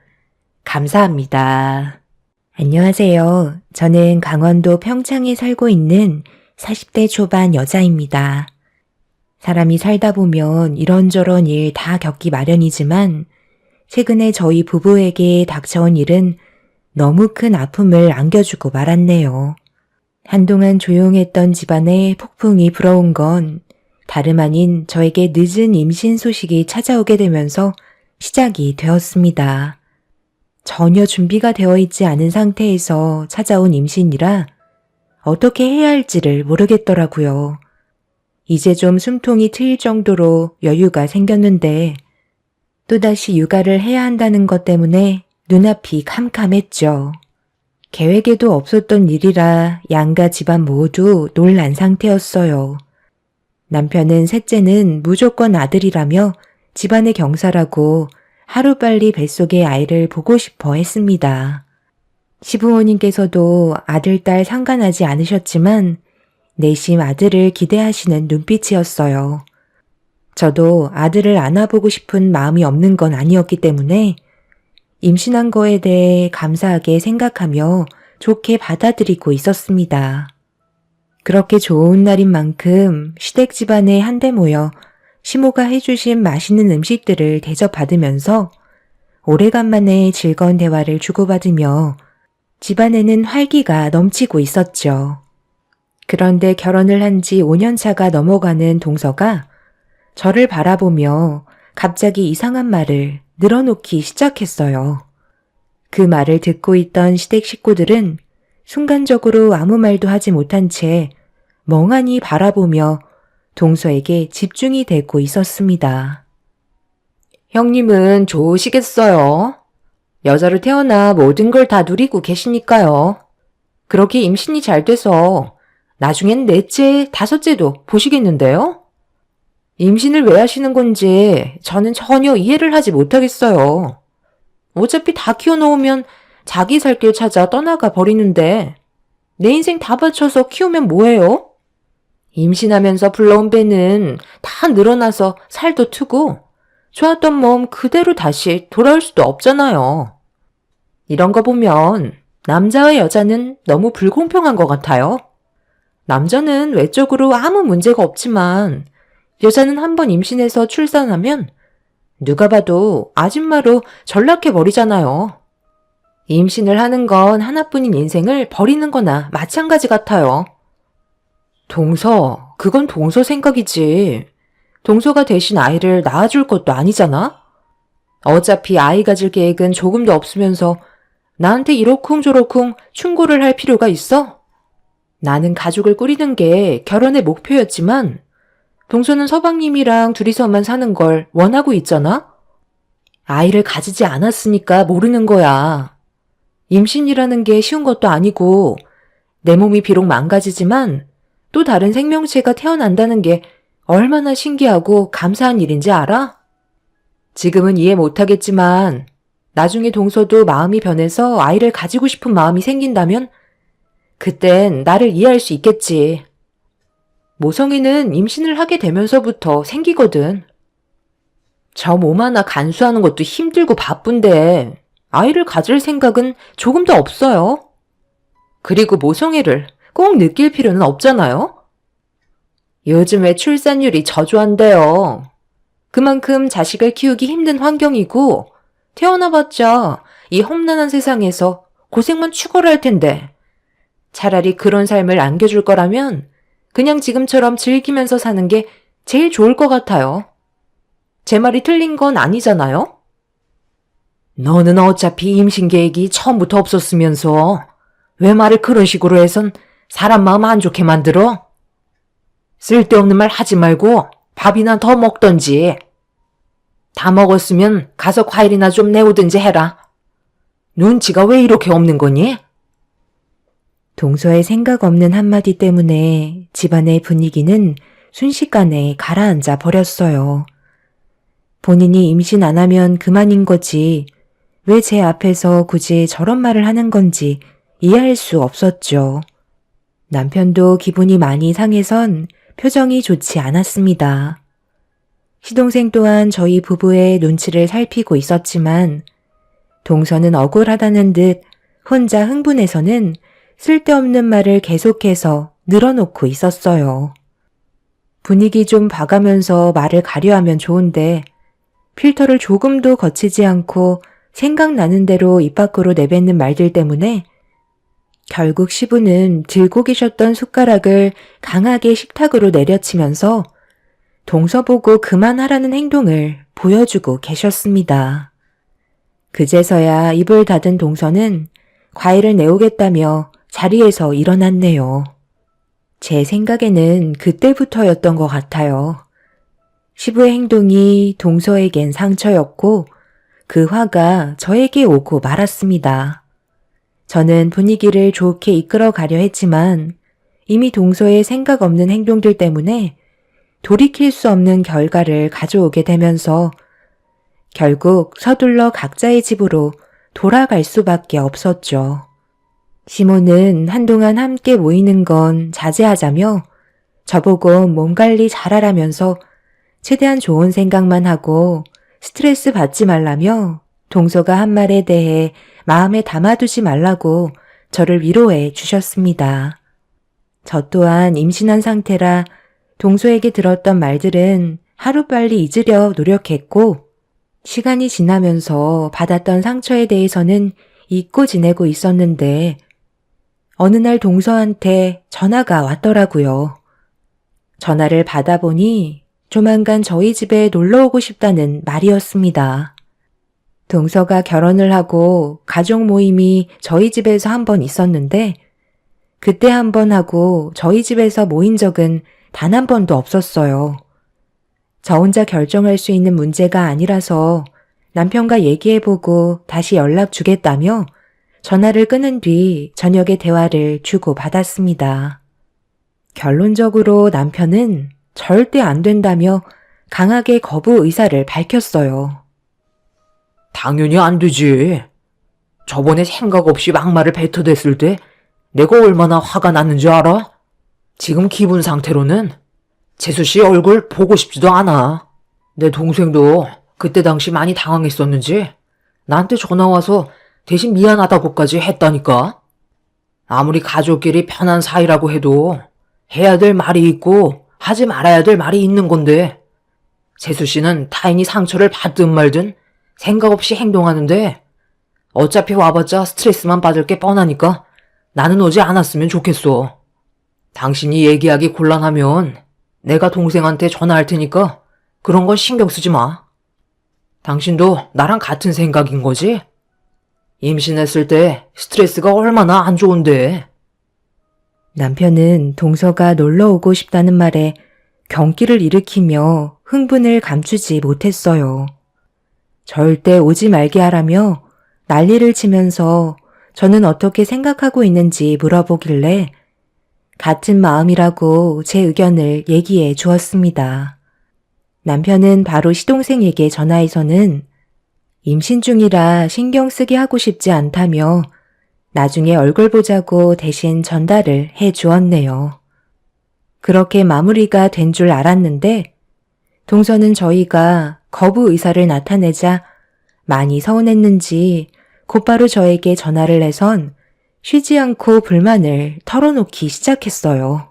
감사합니다. 안녕하세요. 저는 강원도 평창에 살고 있는 40대 초반 여자입니다. 사람이 살다 보면 이런저런 일 다 겪기 마련이지만 최근에 저희 부부에게 닥쳐온 일은 너무 큰 아픔을 안겨주고 말았네요. 한동안 조용했던 집안에 폭풍이 불어온 건 다름 아닌 저에게 늦은 임신 소식이 찾아오게 되면서 시작이 되었습니다. 전혀 준비가 되어 있지 않은 상태에서 찾아온 임신이라 어떻게 해야 할지를 모르겠더라고요. 이제 좀 숨통이 트일 정도로 여유가 생겼는데 또다시 육아를 해야 한다는 것 때문에 눈앞이 캄캄했죠. 계획에도 없었던 일이라 양가 집안 모두 놀란 상태였어요. 남편은 셋째는 무조건 아들이라며 집안의 경사라고 하루빨리 뱃속의 아이를 보고 싶어 했습니다. 시부모님께서도 아들, 딸 상관하지 않으셨지만 내심 아들을 기대하시는 눈빛이었어요. 저도 아들을 안아보고 싶은 마음이 없는 건 아니었기 때문에 임신한 거에 대해 감사하게 생각하며 좋게 받아들이고 있었습니다. 그렇게 좋은 날인 만큼 시댁 집안에 한데 모여 시모가 해주신 맛있는 음식들을 대접받으면서 오래간만에 즐거운 대화를 주고받으며 집안에는 활기가 넘치고 있었죠. 그런데 결혼을 한 지 5년 차가 넘어가는 동서가 저를 바라보며 갑자기 이상한 말을 늘어놓기 시작했어요. 그 말을 듣고 있던 시댁 식구들은 순간적으로 아무 말도 하지 못한 채 멍하니 바라보며 동서에게 집중이 되고 있었습니다. 형님은 좋으시겠어요. 여자로 태어나 모든 걸 다 누리고 계시니까요. 그렇게 임신이 잘 돼서 나중엔 넷째, 다섯째도 보시겠는데요? 임신을 왜 하시는 건지 저는 전혀 이해를 하지 못하겠어요. 어차피 다 키워놓으면 자기 살 길 찾아 떠나가 버리는데 내 인생 다 바쳐서 키우면 뭐해요? 임신하면서 불러온 배는 다 늘어나서 살도 트고 좋았던 몸 그대로 다시 돌아올 수도 없잖아요. 이런 거 보면 남자와 여자는 너무 불공평한 것 같아요. 남자는 외적으로 아무 문제가 없지만 여자는 한번 임신해서 출산하면 누가 봐도 아줌마로 전락해버리잖아요. 임신을 하는 건 하나뿐인 인생을 버리는 거나 마찬가지 같아요. 동서, 그건 동서 생각이지. 동서가 대신 아이를 낳아줄 것도 아니잖아? 어차피 아이 가질 계획은 조금도 없으면서 나한테 이러쿵저러쿵 충고를 할 필요가 있어? 나는 가족을 꾸리는 게 결혼의 목표였지만 동서는 서방님이랑 둘이서만 사는 걸 원하고 있잖아? 아이를 가지지 않았으니까 모르는 거야. 임신이라는 게 쉬운 것도 아니고 내 몸이 비록 망가지지만 또 다른 생명체가 태어난다는 게 얼마나 신기하고 감사한 일인지 알아? 지금은 이해 못하겠지만 나중에 동서도 마음이 변해서 아이를 가지고 싶은 마음이 생긴다면 그땐 나를 이해할 수 있겠지. 모성애는 임신을 하게 되면서부터 생기거든. 저 몸 하나 간수하는 것도 힘들고 바쁜데 아이를 가질 생각은 조금도 없어요. 그리고 모성애를 꼭 느낄 필요는 없잖아요. 요즘에 출산율이 저조한데요. 그만큼 자식을 키우기 힘든 환경이고 태어나봤자 이 험난한 세상에서 고생만 추구를 할 텐데 차라리 그런 삶을 안겨줄 거라면 그냥 지금처럼 즐기면서 사는 게 제일 좋을 것 같아요. 제 말이 틀린 건 아니잖아요? 너는 어차피 임신 계획이 처음부터 없었으면서 왜 말을 그런 식으로 해선 사람 마음 안 좋게 만들어? 쓸데없는 말 하지 말고 밥이나 더 먹던지. 다 먹었으면 가서 과일이나 좀 내오든지 해라. 눈치가 왜 이렇게 없는 거니? 동서의 생각 없는 한마디 때문에 집안의 분위기는 순식간에 가라앉아 버렸어요. 본인이 임신 안 하면 그만인 거지 왜 제 앞에서 굳이 저런 말을 하는 건지 이해할 수 없었죠. 남편도 기분이 많이 상해선 표정이 좋지 않았습니다. 시동생 또한 저희 부부의 눈치를 살피고 있었지만 동서는 억울하다는 듯 혼자 흥분해서는 쓸데없는 말을 계속해서 늘어놓고 있었어요. 분위기 좀 봐가면서 말을 가려하면 좋은데 필터를 조금도 거치지 않고 생각나는 대로 입 밖으로 내뱉는 말들 때문에 결국 시부는 들고 계셨던 숟가락을 강하게 식탁으로 내려치면서 동서 보고 그만하라는 행동을 보여주고 계셨습니다. 그제서야 입을 닫은 동서는 과일을 내오겠다며 자리에서 일어났네요. 제 생각에는 그때부터였던 것 같아요. 시부의 행동이 동서에겐 상처였고 그 화가 저에게 오고 말았습니다. 저는 분위기를 좋게 이끌어 가려 했지만 이미 동서의 생각 없는 행동들 때문에 돌이킬 수 없는 결과를 가져오게 되면서 결국 서둘러 각자의 집으로 돌아갈 수밖에 없었죠. 시모는 한동안 함께 모이는 건 자제하자며 저보고 몸 관리 잘하라면서 최대한 좋은 생각만 하고 스트레스 받지 말라며 동서가 한 말에 대해 마음에 담아두지 말라고 저를 위로해 주셨습니다. 저 또한 임신한 상태라 동서에게 들었던 말들은 하루빨리 잊으려 노력했고 시간이 지나면서 받았던 상처에 대해서는 잊고 지내고 있었는데 어느 날 동서한테 전화가 왔더라고요. 전화를 받아보니 조만간 저희 집에 놀러 오고 싶다는 말이었습니다. 동서가 결혼을 하고 가족 모임이 저희 집에서 한 번 있었는데 그때 한 번 하고 저희 집에서 모인 적은 단 한 번도 없었어요. 저 혼자 결정할 수 있는 문제가 아니라서 남편과 얘기해보고 다시 연락 주겠다며 전화를 끊은 뒤 저녁에 대화를 주고받았습니다. 결론적으로 남편은 절대 안 된다며 강하게 거부 의사를 밝혔어요. 당연히 안 되지. 저번에 생각 없이 막말을 뱉어댔을 때 내가 얼마나 화가 났는지 알아? 지금 기분 상태로는 재수 씨 얼굴 보고 싶지도 않아. 내 동생도 그때 당시 많이 당황했었는지 나한테 전화와서 대신 미안하다고까지 했다니까. 아무리 가족끼리 편한 사이라고 해도 해야 될 말이 있고 하지 말아야 될 말이 있는 건데 재수 씨는 타인이 상처를 받든 말든 생각 없이 행동하는데 어차피 와봤자 스트레스만 받을 게 뻔하니까 나는 오지 않았으면 좋겠어. 당신이 얘기하기 곤란하면 내가 동생한테 전화할 테니까 그런 건 신경 쓰지 마. 당신도 나랑 같은 생각인 거지? 임신했을 때 스트레스가 얼마나 안 좋은데. 남편은 동서가 놀러 오고 싶다는 말에 경기를 일으키며 흥분을 감추지 못했어요. 절대 오지 말게 하라며 난리를 치면서 저는 어떻게 생각하고 있는지 물어보길래 같은 마음이라고 제 의견을 얘기해 주었습니다. 남편은 바로 시동생에게 전화해서는 임신 중이라 신경 쓰게 하고 싶지 않다며 나중에 얼굴 보자고 대신 전달을 해 주었네요. 그렇게 마무리가 된 줄 알았는데 동서는 저희가 거부 의사를 나타내자 많이 서운했는지 곧바로 저에게 전화를 해선 쉬지 않고 불만을 털어놓기 시작했어요.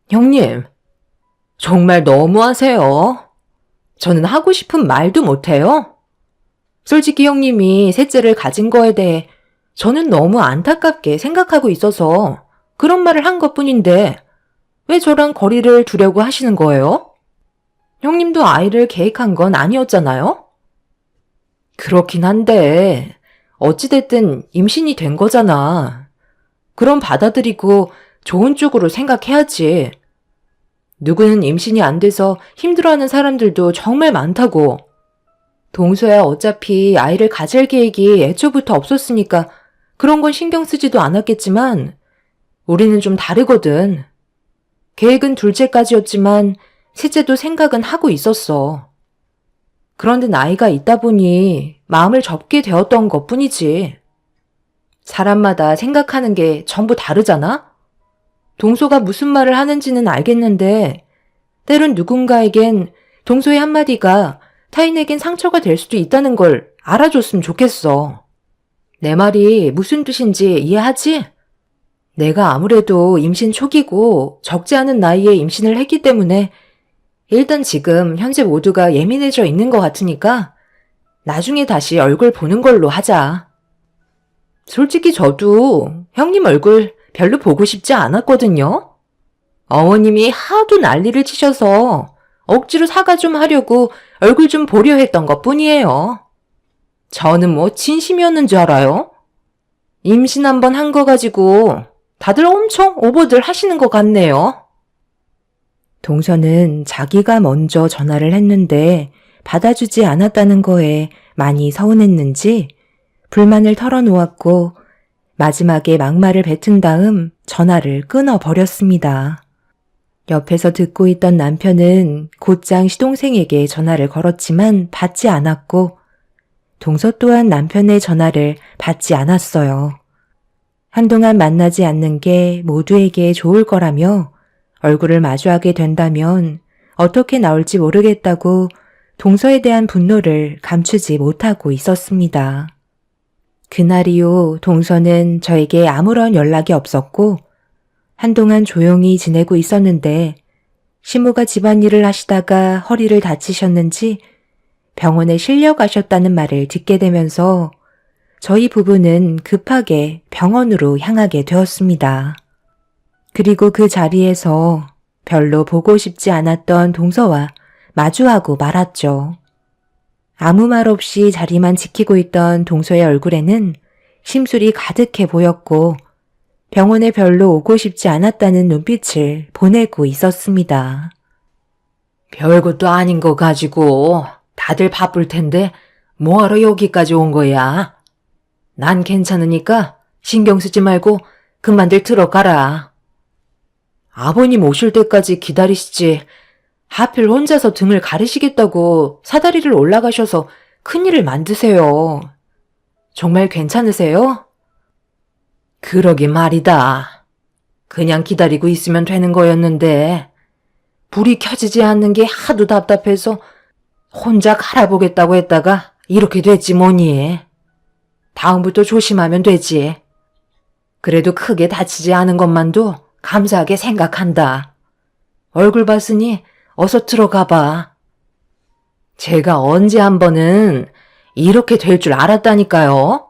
형님, 정말 너무하세요. 저는 하고 싶은 말도 못해요. 솔직히 형님이 셋째를 가진 거에 대해 저는 너무 안타깝게 생각하고 있어서 그런 말을 한 것뿐인데 왜 저랑 거리를 두려고 하시는 거예요? 형님도 아이를 계획한 건 아니었잖아요? 그렇긴 한데 어찌됐든 임신이 된 거잖아. 그럼 받아들이고 좋은 쪽으로 생각해야지. 누구는 임신이 안 돼서 힘들어하는 사람들도 정말 많다고. 동서야 어차피 아이를 가질 계획이 애초부터 없었으니까 그런 건 신경 쓰지도 않았겠지만 우리는 좀 다르거든. 계획은 둘째까지였지만 셋째도 생각은 하고 있었어. 그런데 나이가 있다 보니 마음을 접게 되었던 것뿐이지. 사람마다 생각하는 게 전부 다르잖아? 동서가 무슨 말을 하는지는 알겠는데 때론 누군가에겐 동서의 한마디가 타인에겐 상처가 될 수도 있다는 걸 알아줬으면 좋겠어. 내 말이 무슨 뜻인지 이해하지? 내가 아무래도 임신 초기고 적지 않은 나이에 임신을 했기 때문에 일단 지금 현재 모두가 예민해져 있는 것 같으니까 나중에 다시 얼굴 보는 걸로 하자. 솔직히 저도 형님 얼굴 별로 보고 싶지 않았거든요. 어머님이 하도 난리를 치셔서 억지로 사과 좀 하려고 얼굴 좀 보려 했던 것뿐이에요. 저는 뭐 진심이었는 줄 알아요? 임신 한 번 한 거 가지고 다들 엄청 오버들 하시는 것 같네요. 동서는 자기가 먼저 전화를 했는데 받아주지 않았다는 거에 많이 서운했는지 불만을 털어놓았고 마지막에 막말을 뱉은 다음 전화를 끊어버렸습니다. 옆에서 듣고 있던 남편은 곧장 시동생에게 전화를 걸었지만 받지 않았고 동서 또한 남편의 전화를 받지 않았어요. 한동안 만나지 않는 게 모두에게 좋을 거라며 얼굴을 마주하게 된다면 어떻게 나올지 모르겠다고 동서에 대한 분노를 감추지 못하고 있었습니다. 그날 이후 동서는 저에게 아무런 연락이 없었고 한동안 조용히 지내고 있었는데 시모가 집안일을 하시다가 허리를 다치셨는지 병원에 실려 가셨다는 말을 듣게 되면서 저희 부부는 급하게 병원으로 향하게 되었습니다. 그리고 그 자리에서 별로 보고 싶지 않았던 동서와 마주하고 말았죠. 아무 말 없이 자리만 지키고 있던 동서의 얼굴에는 심술이 가득해 보였고 병원에 별로 오고 싶지 않았다는 눈빛을 보내고 있었습니다. 별것도 아닌 거 가지고 다들 바쁠 텐데 뭐하러 여기까지 온 거야? 난 괜찮으니까 신경 쓰지 말고 그만들 들어가라. 아버님 오실 때까지 기다리시지. 하필 혼자서 등을 가리시겠다고 사다리를 올라가셔서 큰일을 만드세요. 정말 괜찮으세요? 그러게 말이다. 그냥 기다리고 있으면 되는 거였는데 불이 켜지지 않는 게 하도 답답해서 혼자 갈아보겠다고 했다가 이렇게 됐지 뭐니. 다음부터 조심하면 되지. 그래도 크게 다치지 않은 것만도 감사하게 생각한다. 얼굴 봤으니 어서 들어가 봐. 제가 언제 한 번은 이렇게 될 줄 알았다니까요.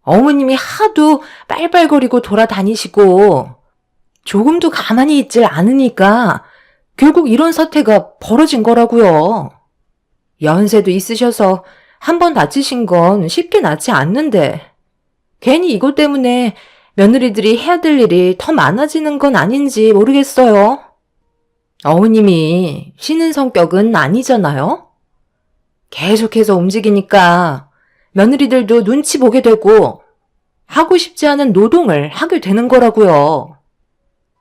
어머님이 하도 빨빨거리고 돌아다니시고 조금도 가만히 있질 않으니까 결국 이런 사태가 벌어진 거라고요. 연세도 있으셔서 한 번 다치신 건 쉽게 낫지 않는데 괜히 이것 때문에 며느리들이 해야 될 일이 더 많아지는 건 아닌지 모르겠어요. 어머님이 쉬는 성격은 아니잖아요. 계속해서 움직이니까 며느리들도 눈치 보게 되고 하고 싶지 않은 노동을 하게 되는 거라고요.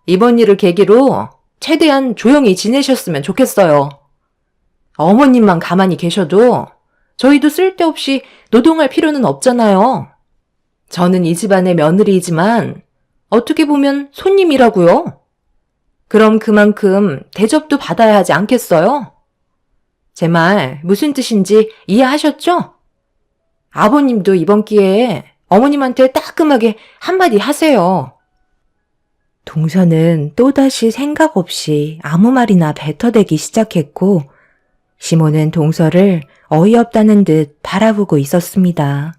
이번 일을 계기로 최대한 조용히 지내셨으면 좋겠어요. 어머님만 가만히 계셔도 저희도 쓸데없이 노동할 필요는 없잖아요. 저는 이 집안의 며느리이지만 어떻게 보면 손님이라고요. 그럼 그만큼 대접도 받아야 하지 않겠어요? 제 말 무슨 뜻인지 이해하셨죠? 아버님도 이번 기회에 어머님한테 따끔하게 한마디 하세요. 동서는 또다시 생각 없이 아무 말이나 뱉어대기 시작했고 시모는 동서를 어이없다는 듯 바라보고 있었습니다.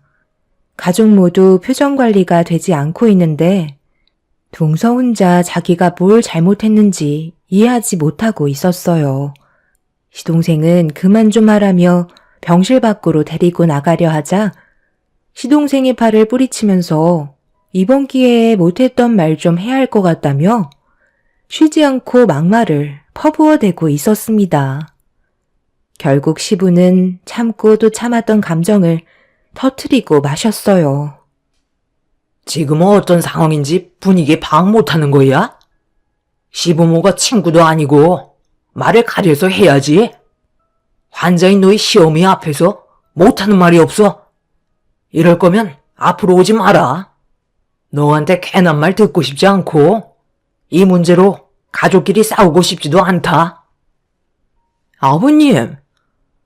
가족 모두 표정 관리가 되지 않고 있는데 동서 혼자 자기가 뭘 잘못했는지 이해하지 못하고 있었어요. 시동생은 그만 좀 하라며 병실 밖으로 데리고 나가려 하자 시동생의 팔을 뿌리치면서 이번 기회에 못했던 말 좀 해야 할 것 같다며 쉬지 않고 막말을 퍼부어대고 있었습니다. 결국 시부는 참고 또 참았던 감정을 터트리고 마셨어요. 지금 어떤 상황인지 분위기에 파악 못하는 거야? 시부모가 친구도 아니고 말을 가려서 해야지. 환자인 너희 시어머니 앞에서 못하는 말이 없어. 이럴 거면 앞으로 오지 마라. 너한테 괜한 말 듣고 싶지 않고 이 문제로 가족끼리 싸우고 싶지도 않다. 아버님,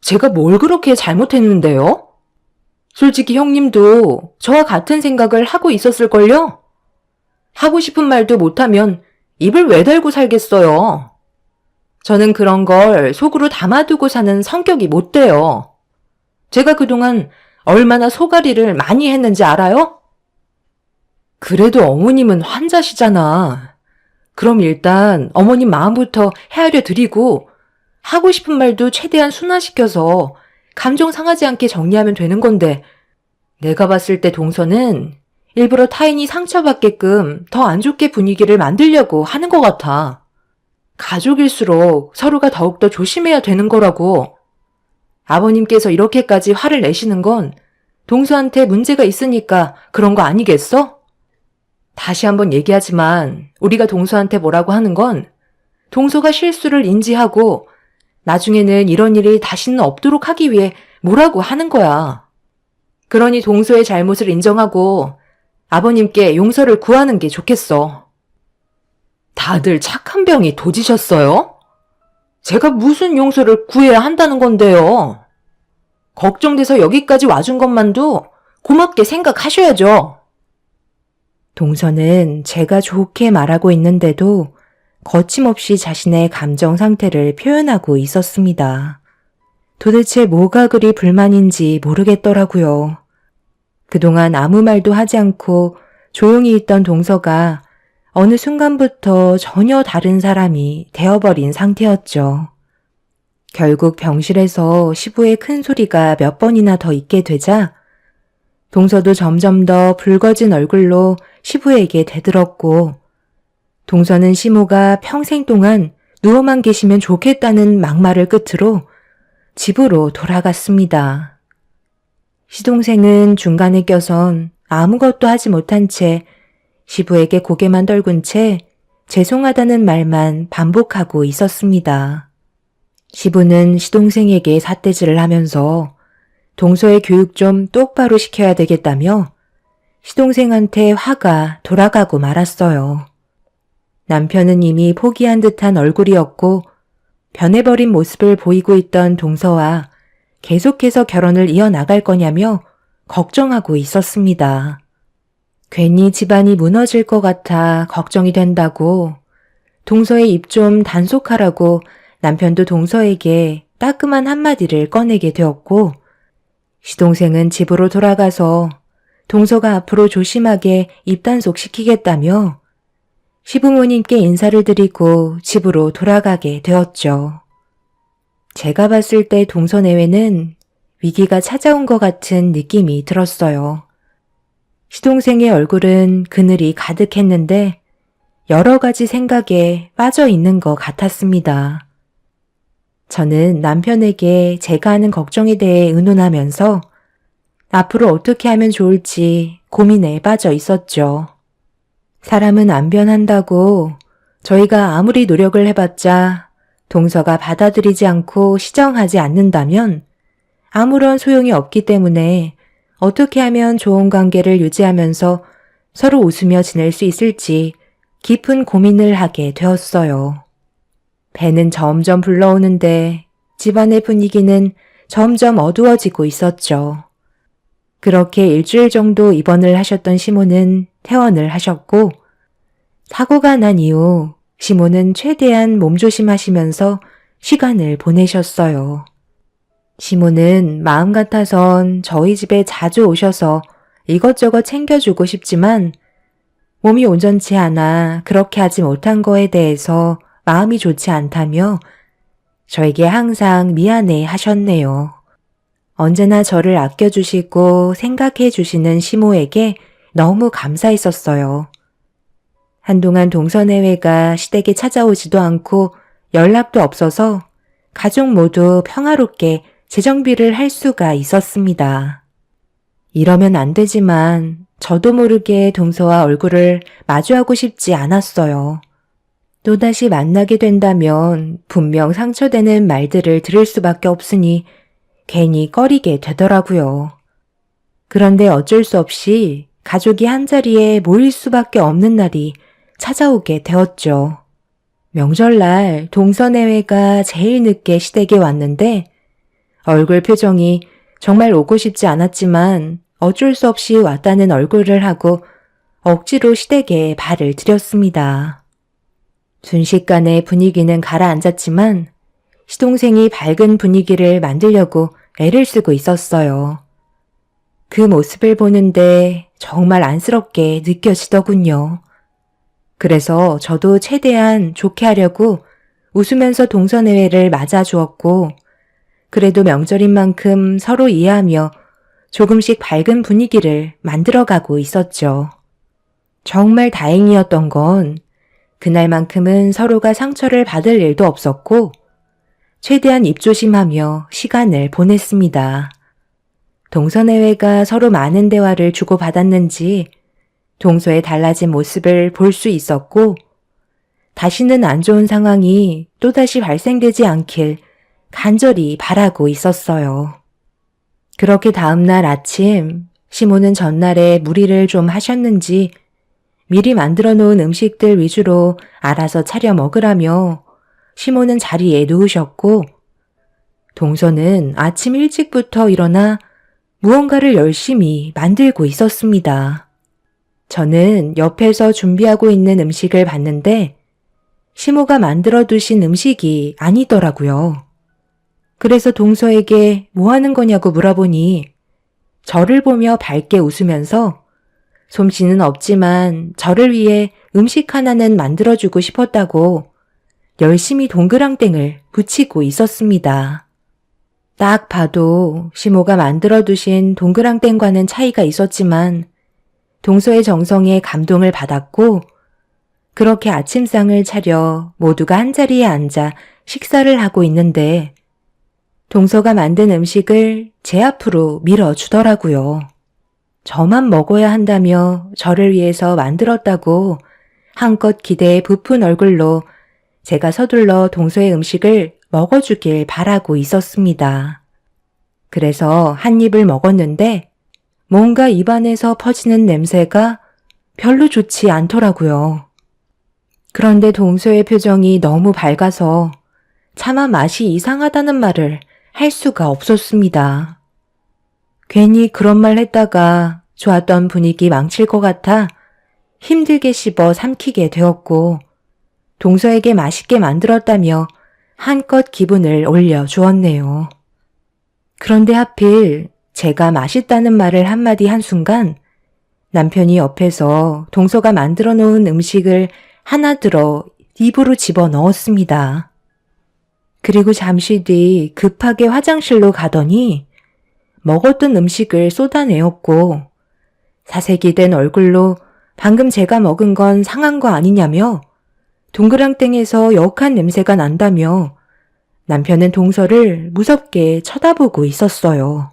제가 뭘 그렇게 잘못했는데요? 솔직히 형님도 저와 같은 생각을 하고 있었을걸요? 하고 싶은 말도 못하면 입을 왜 달고 살겠어요? 저는 그런 걸 속으로 담아두고 사는 성격이 못 돼요. 제가 그동안 얼마나 소가리를 많이 했는지 알아요? 그래도 어머님은 환자시잖아. 그럼 일단 어머님 마음부터 헤아려 드리고 하고 싶은 말도 최대한 순화시켜서 감정 상하지 않게 정리하면 되는 건데 내가 봤을 때 동서는 일부러 타인이 상처받게끔 더 안 좋게 분위기를 만들려고 하는 것 같아. 가족일수록 서로가 더욱더 조심해야 되는 거라고. 아버님께서 이렇게까지 화를 내시는 건 동서한테 문제가 있으니까 그런 거 아니겠어? 다시 한번 얘기하지만 우리가 동서한테 뭐라고 하는 건 동서가 실수를 인지하고 나중에는 이런 일이 다시는 없도록 하기 위해 뭐라고 하는 거야. 그러니 동서의 잘못을 인정하고 아버님께 용서를 구하는 게 좋겠어. 다들 착한 병이 도지셨어요? 제가 무슨 용서를 구해야 한다는 건데요. 걱정돼서 여기까지 와준 것만도 고맙게 생각하셔야죠. 동서는 제가 좋게 말하고 있는데도 거침없이 자신의 감정 상태를 표현하고 있었습니다. 도대체 뭐가 그리 불만인지 모르겠더라고요. 그동안 아무 말도 하지 않고 조용히 있던 동서가 어느 순간부터 전혀 다른 사람이 되어버린 상태였죠. 결국 병실에서 시부의 큰 소리가 몇 번이나 더 있게 되자 동서도 점점 더 붉어진 얼굴로 시부에게 대들었고, 동서는 시모가 평생 동안 누워만 계시면 좋겠다는 막말을 끝으로 집으로 돌아갔습니다. 시동생은 중간에 껴선 아무것도 하지 못한 채 시부에게 고개만 떨군 채 죄송하다는 말만 반복하고 있었습니다. 시부는 시동생에게 삿대질을 하면서 동서의 교육 좀 똑바로 시켜야 되겠다며 시동생한테 화가 돌아가고 말았어요. 남편은 이미 포기한 듯한 얼굴이었고 변해버린 모습을 보이고 있던 동서와 계속해서 결혼을 이어나갈 거냐며 걱정하고 있었습니다. 괜히 집안이 무너질 것 같아 걱정이 된다고 동서의 입 좀 단속하라고 남편도 동서에게 따끔한 한마디를 꺼내게 되었고, 시동생은 집으로 돌아가서 동서가 앞으로 조심하게 입단속 시키겠다며 시부모님께 인사를 드리고 집으로 돌아가게 되었죠. 제가 봤을 때 동서 내외는 위기가 찾아온 것 같은 느낌이 들었어요. 시동생의 얼굴은 그늘이 가득했는데 여러 가지 생각에 빠져 있는 것 같았습니다. 저는 남편에게 제가 하는 걱정에 대해 의논하면서 앞으로 어떻게 하면 좋을지 고민에 빠져 있었죠. 사람은 안 변한다고 저희가 아무리 노력을 해봤자 동서가 받아들이지 않고 시정하지 않는다면 아무런 소용이 없기 때문에 어떻게 하면 좋은 관계를 유지하면서 서로 웃으며 지낼 수 있을지 깊은 고민을 하게 되었어요. 배는 점점 불러오는데 집안의 분위기는 점점 어두워지고 있었죠. 그렇게 일주일 정도 입원을 하셨던 시모는 퇴원을 하셨고, 사고가 난 이후 시모는 최대한 몸조심하시면서 시간을 보내셨어요. 시모는 마음 같아선 저희 집에 자주 오셔서 이것저것 챙겨주고 싶지만 몸이 온전치 않아 그렇게 하지 못한 거에 대해서 마음이 좋지 않다며 저에게 항상 미안해 하셨네요. 언제나 저를 아껴주시고 생각해 주시는 시모에게 너무 감사했었어요. 한동안 동서내외가 시댁에 찾아오지도 않고 연락도 없어서 가족 모두 평화롭게 재정비를 할 수가 있었습니다. 이러면 안 되지만 저도 모르게 동서와 얼굴을 마주하고 싶지 않았어요. 또다시 만나게 된다면 분명 상처되는 말들을 들을 수밖에 없으니 괜히 꺼리게 되더라고요. 그런데 어쩔 수 없이 가족이 한자리에 모일 수밖에 없는 날이 찾아오게 되었죠. 명절날 동서내외가 제일 늦게 시댁에 왔는데 얼굴 표정이 정말 오고 싶지 않았지만 어쩔 수 없이 왔다는 얼굴을 하고 억지로 시댁에 발을 들였습니다. 순식간에 분위기는 가라앉았지만 시동생이 밝은 분위기를 만들려고 애를 쓰고 있었어요. 그 모습을 보는데 정말 안쓰럽게 느껴지더군요. 그래서 저도 최대한 좋게 하려고 웃으면서 동서내외를 맞아주었고, 그래도 명절인 만큼 서로 이해하며 조금씩 밝은 분위기를 만들어가고 있었죠. 정말 다행이었던 건 그날만큼은 서로가 상처를 받을 일도 없었고 최대한 입조심하며 시간을 보냈습니다. 동서내외가 서로 많은 대화를 주고받았는지 동서의 달라진 모습을 볼 수 있었고 다시는 안 좋은 상황이 또다시 발생되지 않길 간절히 바라고 있었어요. 그렇게 다음날 아침, 시모는 전날에 무리를 좀 하셨는지 미리 만들어 놓은 음식들 위주로 알아서 차려 먹으라며 시모는 자리에 누우셨고, 동서는 아침 일찍부터 일어나 무언가를 열심히 만들고 있었습니다. 저는 옆에서 준비하고 있는 음식을 봤는데 시모가 만들어 두신 음식이 아니더라고요. 그래서 동서에게 뭐 하는 거냐고 물어보니 저를 보며 밝게 웃으면서 솜씨는 없지만 저를 위해 음식 하나는 만들어주고 싶었다고 열심히 동그랑땡을 붙이고 있었습니다. 딱 봐도 시모가 만들어두신 동그랑땡과는 차이가 있었지만 동서의 정성에 감동을 받았고, 그렇게 아침상을 차려 모두가 한자리에 앉아 식사를 하고 있는데 동서가 만든 음식을 제 앞으로 밀어주더라고요. 저만 먹어야 한다며 저를 위해서 만들었다고 한껏 기대에 부푼 얼굴로 제가 서둘러 동서의 음식을 먹어주길 바라고 있었습니다. 그래서 한 입을 먹었는데 뭔가 입안에서 퍼지는 냄새가 별로 좋지 않더라고요. 그런데 동서의 표정이 너무 밝아서 차마 맛이 이상하다는 말을 할 수가 없었습니다. 괜히 그런 말 했다가 좋았던 분위기 망칠 것 같아 힘들게 씹어 삼키게 되었고, 동서에게 맛있게 만들었다며 한껏 기분을 올려주었네요. 그런데 하필 제가 맛있다는 말을 한마디 한 순간 남편이 옆에서 동서가 만들어 놓은 음식을 하나 들어 입으로 집어 넣었습니다. 그리고 잠시 뒤 급하게 화장실로 가더니 먹었던 음식을 쏟아내었고, 사색이 된 얼굴로 방금 제가 먹은 건 상한 거 아니냐며 동그랑땡에서 역한 냄새가 난다며 남편은 동서를 무섭게 쳐다보고 있었어요.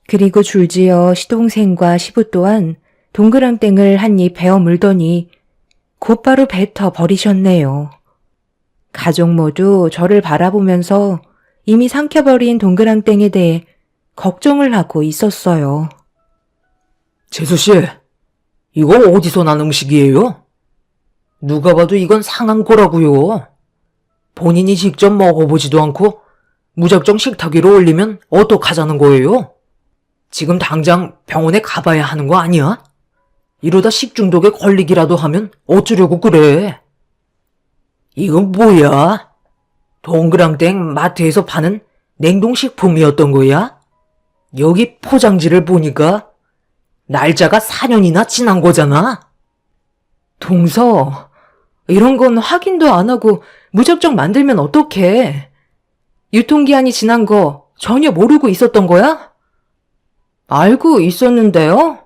그리고 줄지어 시동생과 시부 또한 동그랑땡을 한 입 베어 물더니 곧바로 뱉어 버리셨네요. 가족 모두 저를 바라보면서 이미 삼켜버린 동그랑땡에 대해 걱정을 하고 있었어요. 재수씨, 이거 어디서 난 음식이에요? 누가 봐도 이건 상한 거라고요. 본인이 직접 먹어보지도 않고 무작정 식탁 위로 올리면 어떡하자는 거예요? 지금 당장 병원에 가봐야 하는 거 아니야? 이러다 식중독에 걸리기라도 하면 어쩌려고 그래? 이건 뭐야? 동그랑땡 마트에서 파는 냉동식품이었던 거야? 여기 포장지를 보니까 날짜가 4년이나 지난 거잖아? 동서, 이런 건 확인도 안 하고 무작정 만들면 어떡해? 유통기한이 지난 거 전혀 모르고 있었던 거야? 알고 있었는데요?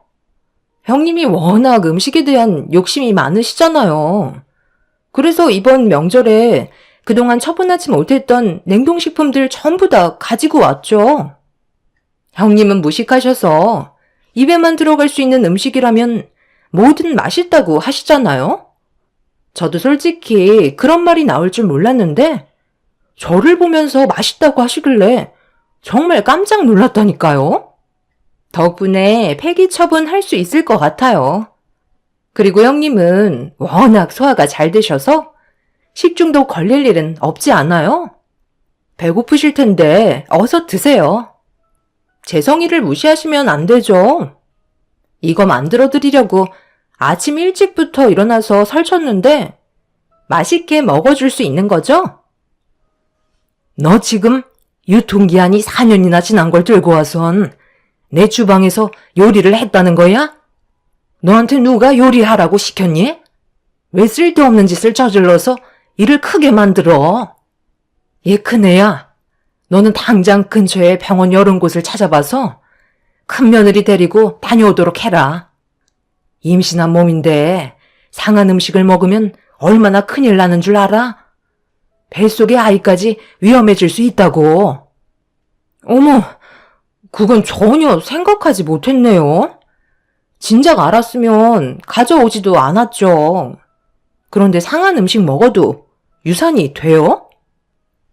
형님이 워낙 음식에 대한 욕심이 많으시잖아요. 그래서 이번 명절에 그동안 처분하지 못했던 냉동식품들 전부 다 가지고 왔죠. 형님은 무식하셔서 입에만 들어갈 수 있는 음식이라면 뭐든 맛있다고 하시잖아요. 저도 솔직히 그런 말이 나올 줄 몰랐는데 저를 보면서 맛있다고 하시길래 정말 깜짝 놀랐다니까요. 덕분에 폐기 처분할 수 있을 것 같아요. 그리고 형님은 워낙 소화가 잘 되셔서 식중독 걸릴 일은 없지 않아요? 배고프실 텐데 어서 드세요. 제 성의를 무시하시면 안 되죠. 이거 만들어 드리려고 아침 일찍부터 일어나서 설쳤는데 맛있게 먹어줄 수 있는 거죠? 너 지금 유통기한이 4년이나 지난 걸 들고 와선 내 주방에서 요리를 했다는 거야? 너한테 누가 요리하라고 시켰니? 왜 쓸데없는 짓을 저질러서 일을 크게 만들어? 얘 큰애야, 너는 당장 근처에 병원 여러 곳을 찾아봐서 큰 며느리 데리고 다녀오도록 해라. 임신한 몸인데 상한 음식을 먹으면 얼마나 큰일 나는 줄 알아? 뱃속의 아이까지 위험해질 수 있다고. 어머, 그건 전혀 생각하지 못했네요. 진작 알았으면 가져오지도 않았죠. 그런데 상한 음식 먹어도 유산이 돼요?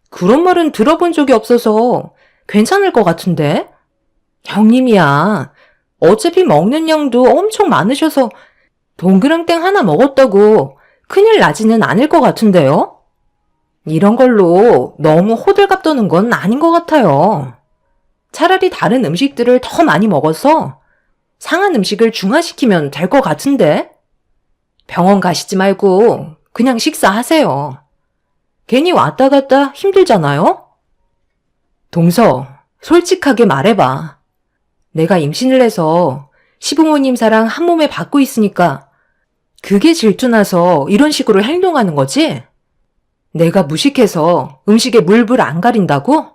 그런 말은 들어본 적이 없어서 괜찮을 것 같은데? 형님이야. 어차피 먹는 양도 엄청 많으셔서 동그랑땡 하나 먹었다고 큰일 나지는 않을 것 같은데요? 이런 걸로 너무 호들갑 떠는 건 아닌 것 같아요. 차라리 다른 음식들을 더 많이 먹어서 상한 음식을 중화시키면 될 것 같은데? 병원 가시지 말고 그냥 식사하세요. 괜히 왔다 갔다 힘들잖아요? 동서, 솔직하게 말해봐. 내가 임신을 해서 시부모님 사랑 한 몸에 받고 있으니까 그게 질투나서 이런 식으로 행동하는 거지? 내가 무식해서 음식에 물불 안 가린다고?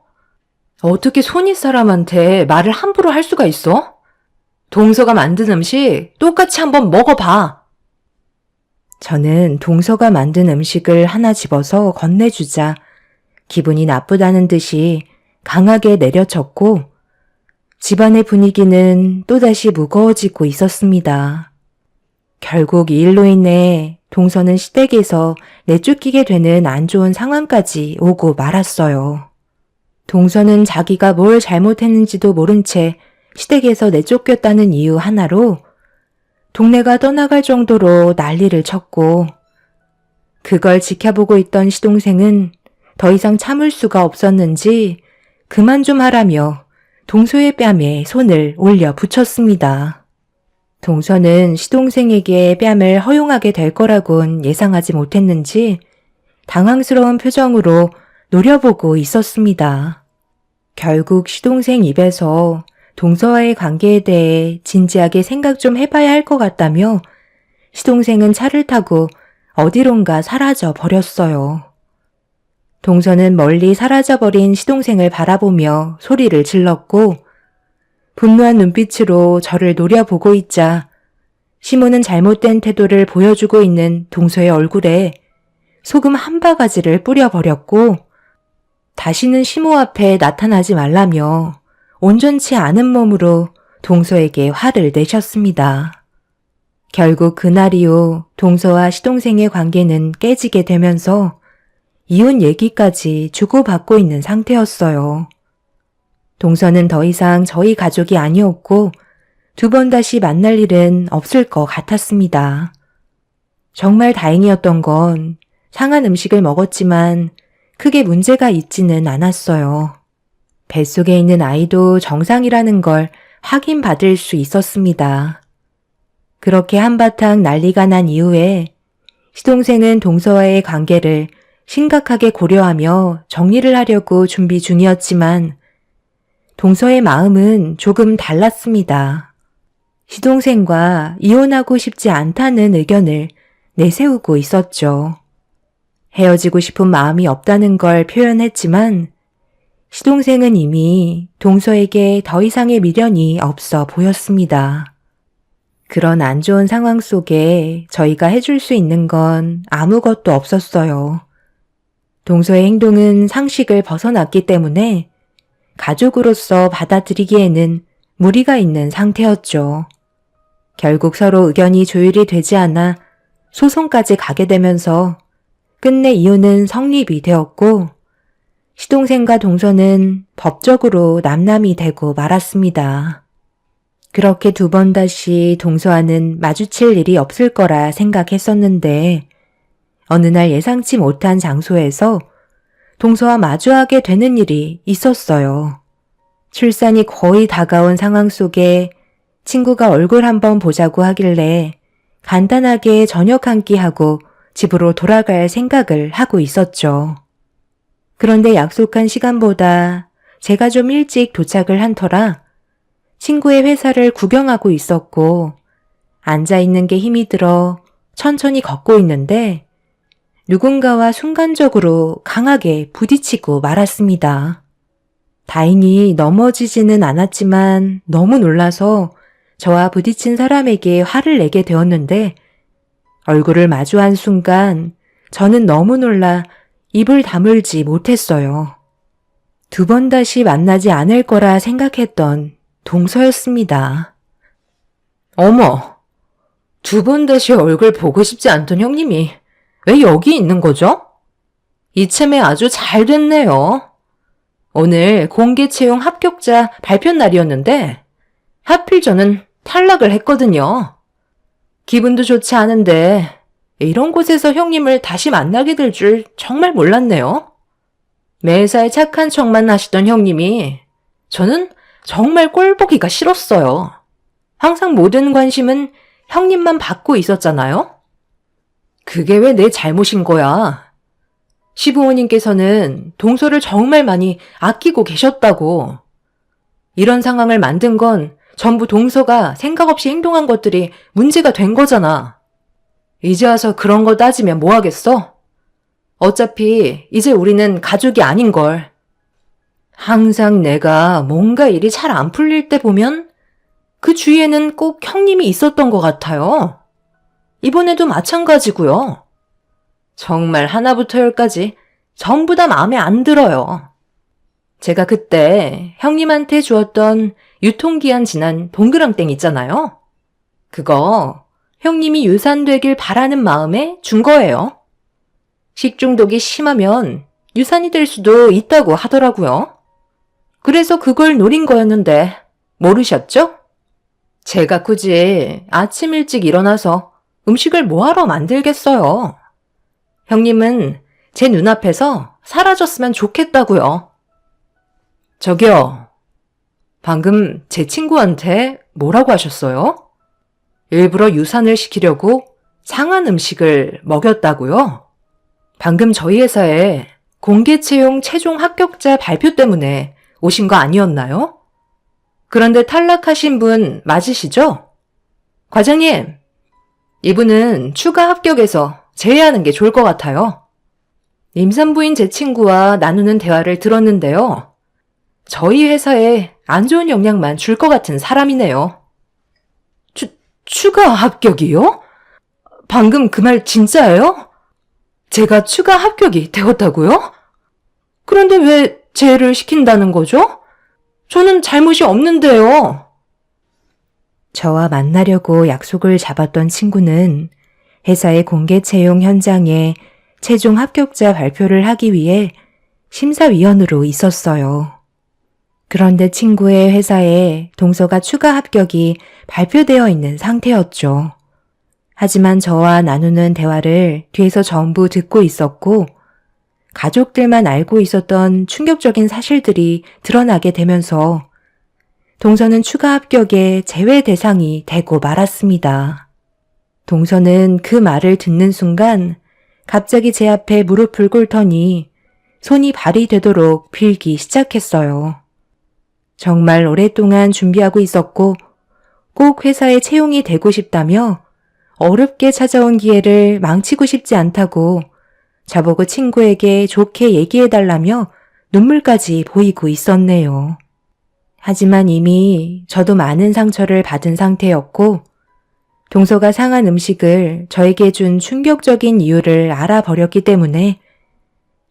어떻게 손윗 사람한테 말을 함부로 할 수가 있어? 동서가 만든 음식 똑같이 한번 먹어봐. 저는 동서가 만든 음식을 하나 집어서 건네주자 기분이 나쁘다는 듯이 강하게 내려쳤고 집안의 분위기는 또다시 무거워지고 있었습니다. 결국 이 일로 인해 동서는 시댁에서 내쫓기게 되는 안 좋은 상황까지 오고 말았어요. 동서는 자기가 뭘 잘못했는지도 모른 채 시댁에서 내쫓겼다는 이유 하나로 동네가 떠나갈 정도로 난리를 쳤고 그걸 지켜보고 있던 시동생은 더 이상 참을 수가 없었는지 그만 좀 하라며 동서의 뺨에 손을 올려 붙였습니다. 동서는 시동생에게 뺨을 허용하게 될 거라곤 예상하지 못했는지 당황스러운 표정으로 노려보고 있었습니다. 결국 시동생 입에서 동서와의 관계에 대해 진지하게 생각 좀 해봐야 할 것 같다며 시동생은 차를 타고 어디론가 사라져 버렸어요. 동서는 멀리 사라져버린 시동생을 바라보며 소리를 질렀고 분노한 눈빛으로 저를 노려보고 있자 시모는 잘못된 태도를 보여주고 있는 동서의 얼굴에 소금 한 바가지를 뿌려버렸고 다시는 시모 앞에 나타나지 말라며 온전치 않은 몸으로 동서에게 화를 내셨습니다. 결국 그날 이후 동서와 시동생의 관계는 깨지게 되면서 이혼 얘기까지 주고받고 있는 상태였어요. 동서는 더 이상 저희 가족이 아니었고 두 번 다시 만날 일은 없을 것 같았습니다. 정말 다행이었던 건 상한 음식을 먹었지만 크게 문제가 있지는 않았어요. 뱃속에 있는 아이도 정상이라는 걸 확인받을 수 있었습니다. 그렇게 한바탕 난리가 난 이후에 시동생은 동서와의 관계를 심각하게 고려하며 정리를 하려고 준비 중이었지만 동서의 마음은 조금 달랐습니다. 시동생과 이혼하고 싶지 않다는 의견을 내세우고 있었죠. 헤어지고 싶은 마음이 없다는 걸 표현했지만 시동생은 이미 동서에게 더 이상의 미련이 없어 보였습니다. 그런 안 좋은 상황 속에 저희가 해줄 수 있는 건 아무것도 없었어요. 동서의 행동은 상식을 벗어났기 때문에 가족으로서 받아들이기에는 무리가 있는 상태였죠. 결국 서로 의견이 조율이 되지 않아 소송까지 가게 되면서 끝내 이혼은 성립이 되었고 시동생과 동서는 법적으로 남남이 되고 말았습니다. 그렇게 두 번 다시 동서와는 마주칠 일이 없을 거라 생각했었는데 어느 날 예상치 못한 장소에서 동서와 마주하게 되는 일이 있었어요. 출산이 거의 다가온 상황 속에 친구가 얼굴 한번 보자고 하길래 간단하게 저녁 한 끼 하고 집으로 돌아갈 생각을 하고 있었죠. 그런데 약속한 시간보다 제가 좀 일찍 도착을 한 터라 친구의 회사를 구경하고 있었고 앉아있는 게 힘이 들어 천천히 걷고 있는데 누군가와 순간적으로 강하게 부딪히고 말았습니다. 다행히 넘어지지는 않았지만 너무 놀라서 저와 부딪힌 사람에게 화를 내게 되었는데 얼굴을 마주한 순간 저는 너무 놀라 입을 다물지 못했어요. 두 번 다시 만나지 않을 거라 생각했던 동서였습니다. 어머, 두 번 다시 얼굴 보고 싶지 않던 형님이 왜 여기 있는 거죠? 이참에 아주 잘 됐네요. 오늘 공개 채용 합격자 발표 날이었는데 하필 저는 탈락을 했거든요. 기분도 좋지 않은데 이런 곳에서 형님을 다시 만나게 될 줄 정말 몰랐네요. 매사에 착한 척만 하시던 형님이 저는 정말 꼴보기가 싫었어요. 항상 모든 관심은 형님만 받고 있었잖아요. 그게 왜 내 잘못인 거야? 시부모님께서는 동서를 정말 많이 아끼고 계셨다고. 이런 상황을 만든 건 전부 동서가 생각 없이 행동한 것들이 문제가 된 거잖아. 이제 와서 그런 거 따지면 뭐 하겠어? 어차피 이제 우리는 가족이 아닌걸. 항상 내가 뭔가 일이 잘 안 풀릴 때 보면 그 주위에는 꼭 형님이 있었던 것 같아요. 이번에도 마찬가지고요. 정말 하나부터 열까지 전부 다 마음에 안 들어요. 제가 그때 형님한테 주었던 유통기한 지난 동그랑땡 있잖아요. 그거 형님이 유산되길 바라는 마음에 준 거예요. 식중독이 심하면 유산이 될 수도 있다고 하더라고요. 그래서 그걸 노린 거였는데 모르셨죠? 제가 굳이 아침 일찍 일어나서 음식을 뭐하러 만들겠어요. 형님은 제 눈앞에서 사라졌으면 좋겠다고요. 저기요, 방금 제 친구한테 뭐라고 하셨어요? 일부러 유산을 시키려고 상한 음식을 먹였다고요? 방금 저희 회사에 공개 채용 최종 합격자 발표 때문에 오신 거 아니었나요? 그런데 탈락하신 분 맞으시죠? 과장님, 이분은 추가 합격에서 제외하는 게 좋을 것 같아요. 임산부인 제 친구와 나누는 대화를 들었는데요. 저희 회사에 안 좋은 영향만 줄 것 같은 사람이네요. 추가 합격이요? 방금 그 말 진짜예요? 제가 추가 합격이 되었다고요? 그런데 왜 제의를 시킨다는 거죠? 저는 잘못이 없는데요. 저와 만나려고 약속을 잡았던 친구는 회사의 공개 채용 현장에 최종 합격자 발표를 하기 위해 심사위원으로 있었어요. 그런데 친구의 회사에 동서가 추가 합격이 발표되어 있는 상태였죠. 하지만 저와 나누는 대화를 뒤에서 전부 듣고 있었고 가족들만 알고 있었던 충격적인 사실들이 드러나게 되면서 동서는 추가 합격의 제외 대상이 되고 말았습니다. 동서는 그 말을 듣는 순간 갑자기 제 앞에 무릎을 꿇더니 손이 발이 되도록 빌기 시작했어요. 정말 오랫동안 준비하고 있었고 꼭 회사에 채용이 되고 싶다며 어렵게 찾아온 기회를 망치고 싶지 않다고 저보고 친구에게 좋게 얘기해달라며 눈물까지 보이고 있었네요. 하지만 이미 저도 많은 상처를 받은 상태였고 동서가 상한 음식을 저에게 준 충격적인 이유를 알아버렸기 때문에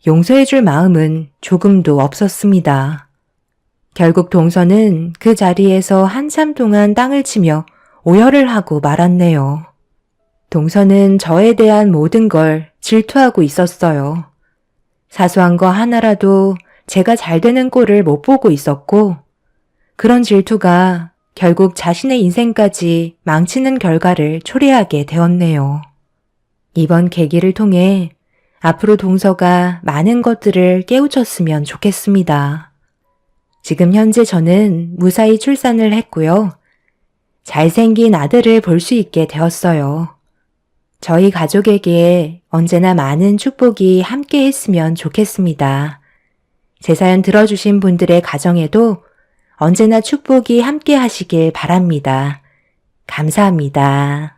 용서해줄 마음은 조금도 없었습니다. 결국 동서는 그 자리에서 한참 동안 땅을 치며 오열을 하고 말았네요. 동서는 저에 대한 모든 걸 질투하고 있었어요. 사소한 거 하나라도 제가 잘 되는 꼴을 못 보고 있었고 그런 질투가 결국 자신의 인생까지 망치는 결과를 초래하게 되었네요. 이번 계기를 통해 앞으로 동서가 많은 것들을 깨우쳤으면 좋겠습니다. 지금 현재 저는 무사히 출산을 했고요. 잘생긴 아들을 볼 수 있게 되었어요. 저희 가족에게 언제나 많은 축복이 함께 했으면 좋겠습니다. 제 사연 들어주신 분들의 가정에도 언제나 축복이 함께 하시길 바랍니다. 감사합니다.